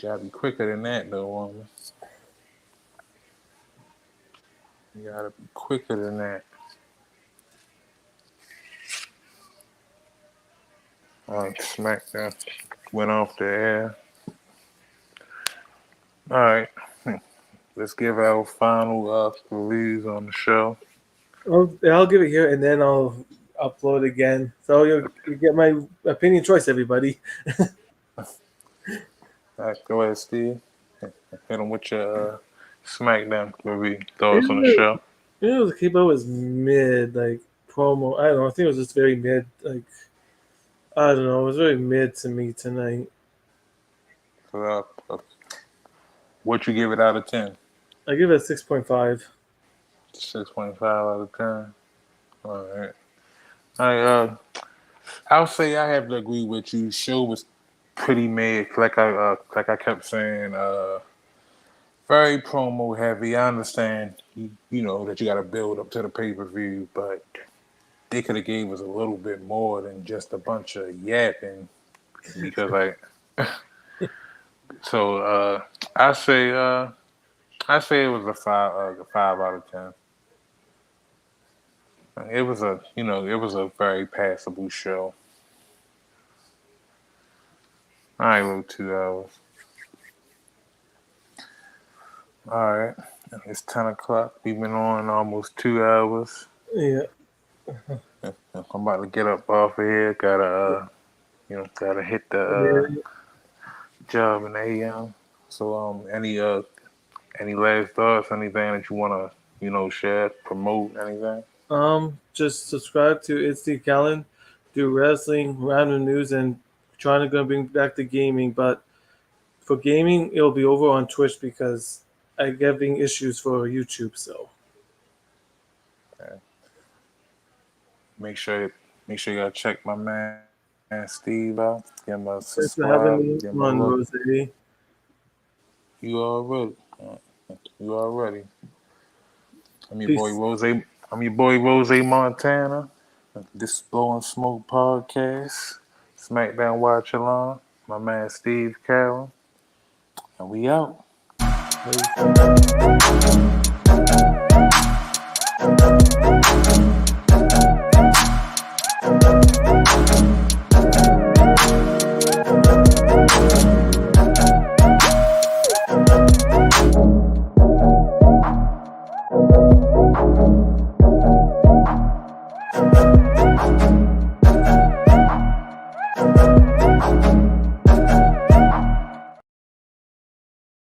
Gotta be quicker than that, though, Roman. You gotta be quicker than that. All right, SmackDown went off the air. All right, let's give our final reviews on the show. I'll give it here and then I'll upload again. So you get my opinion choice, everybody. All right, go ahead, Steve. Hit him with your SmackDown review thoughts on the show. The K-pop was mid, like promo. I don't know. I think it was just very mid. Like I don't know. It was very mid to me tonight. So, what you give it out of 10? I give it a 6.5. 6.5 out of 10. All right. I'll say I have to agree with you. Show was pretty mid, like I kept saying. Very promo heavy. I understand, you know, that you got to build up to the pay-per-view, but they could have gave us a little bit more than just a bunch of yapping. Because so I say it was a 5 out of 10. It was a very passable show. All right, little 2 hours. All right, it's 10 o'clock. We've been on almost 2 hours. Yeah. I'm about to get up off of here. Gotta hit the job in the AM. So, any last thoughts? Anything that you wanna, share, promote, anything? Just subscribe to SteveCallan, do wrestling, random news, and trying to bring back the gaming. But for gaming, it'll be over on Twitch because I'm having issues for YouTube. So okay. Make sure you gotta check my man Steve out. Give him a subscribe. Give him a look. You already. I'm your boy Rose Montana. This is Blowin Smoke Podcast. Smackdown Watchalong. My man SteveCallan. And we out.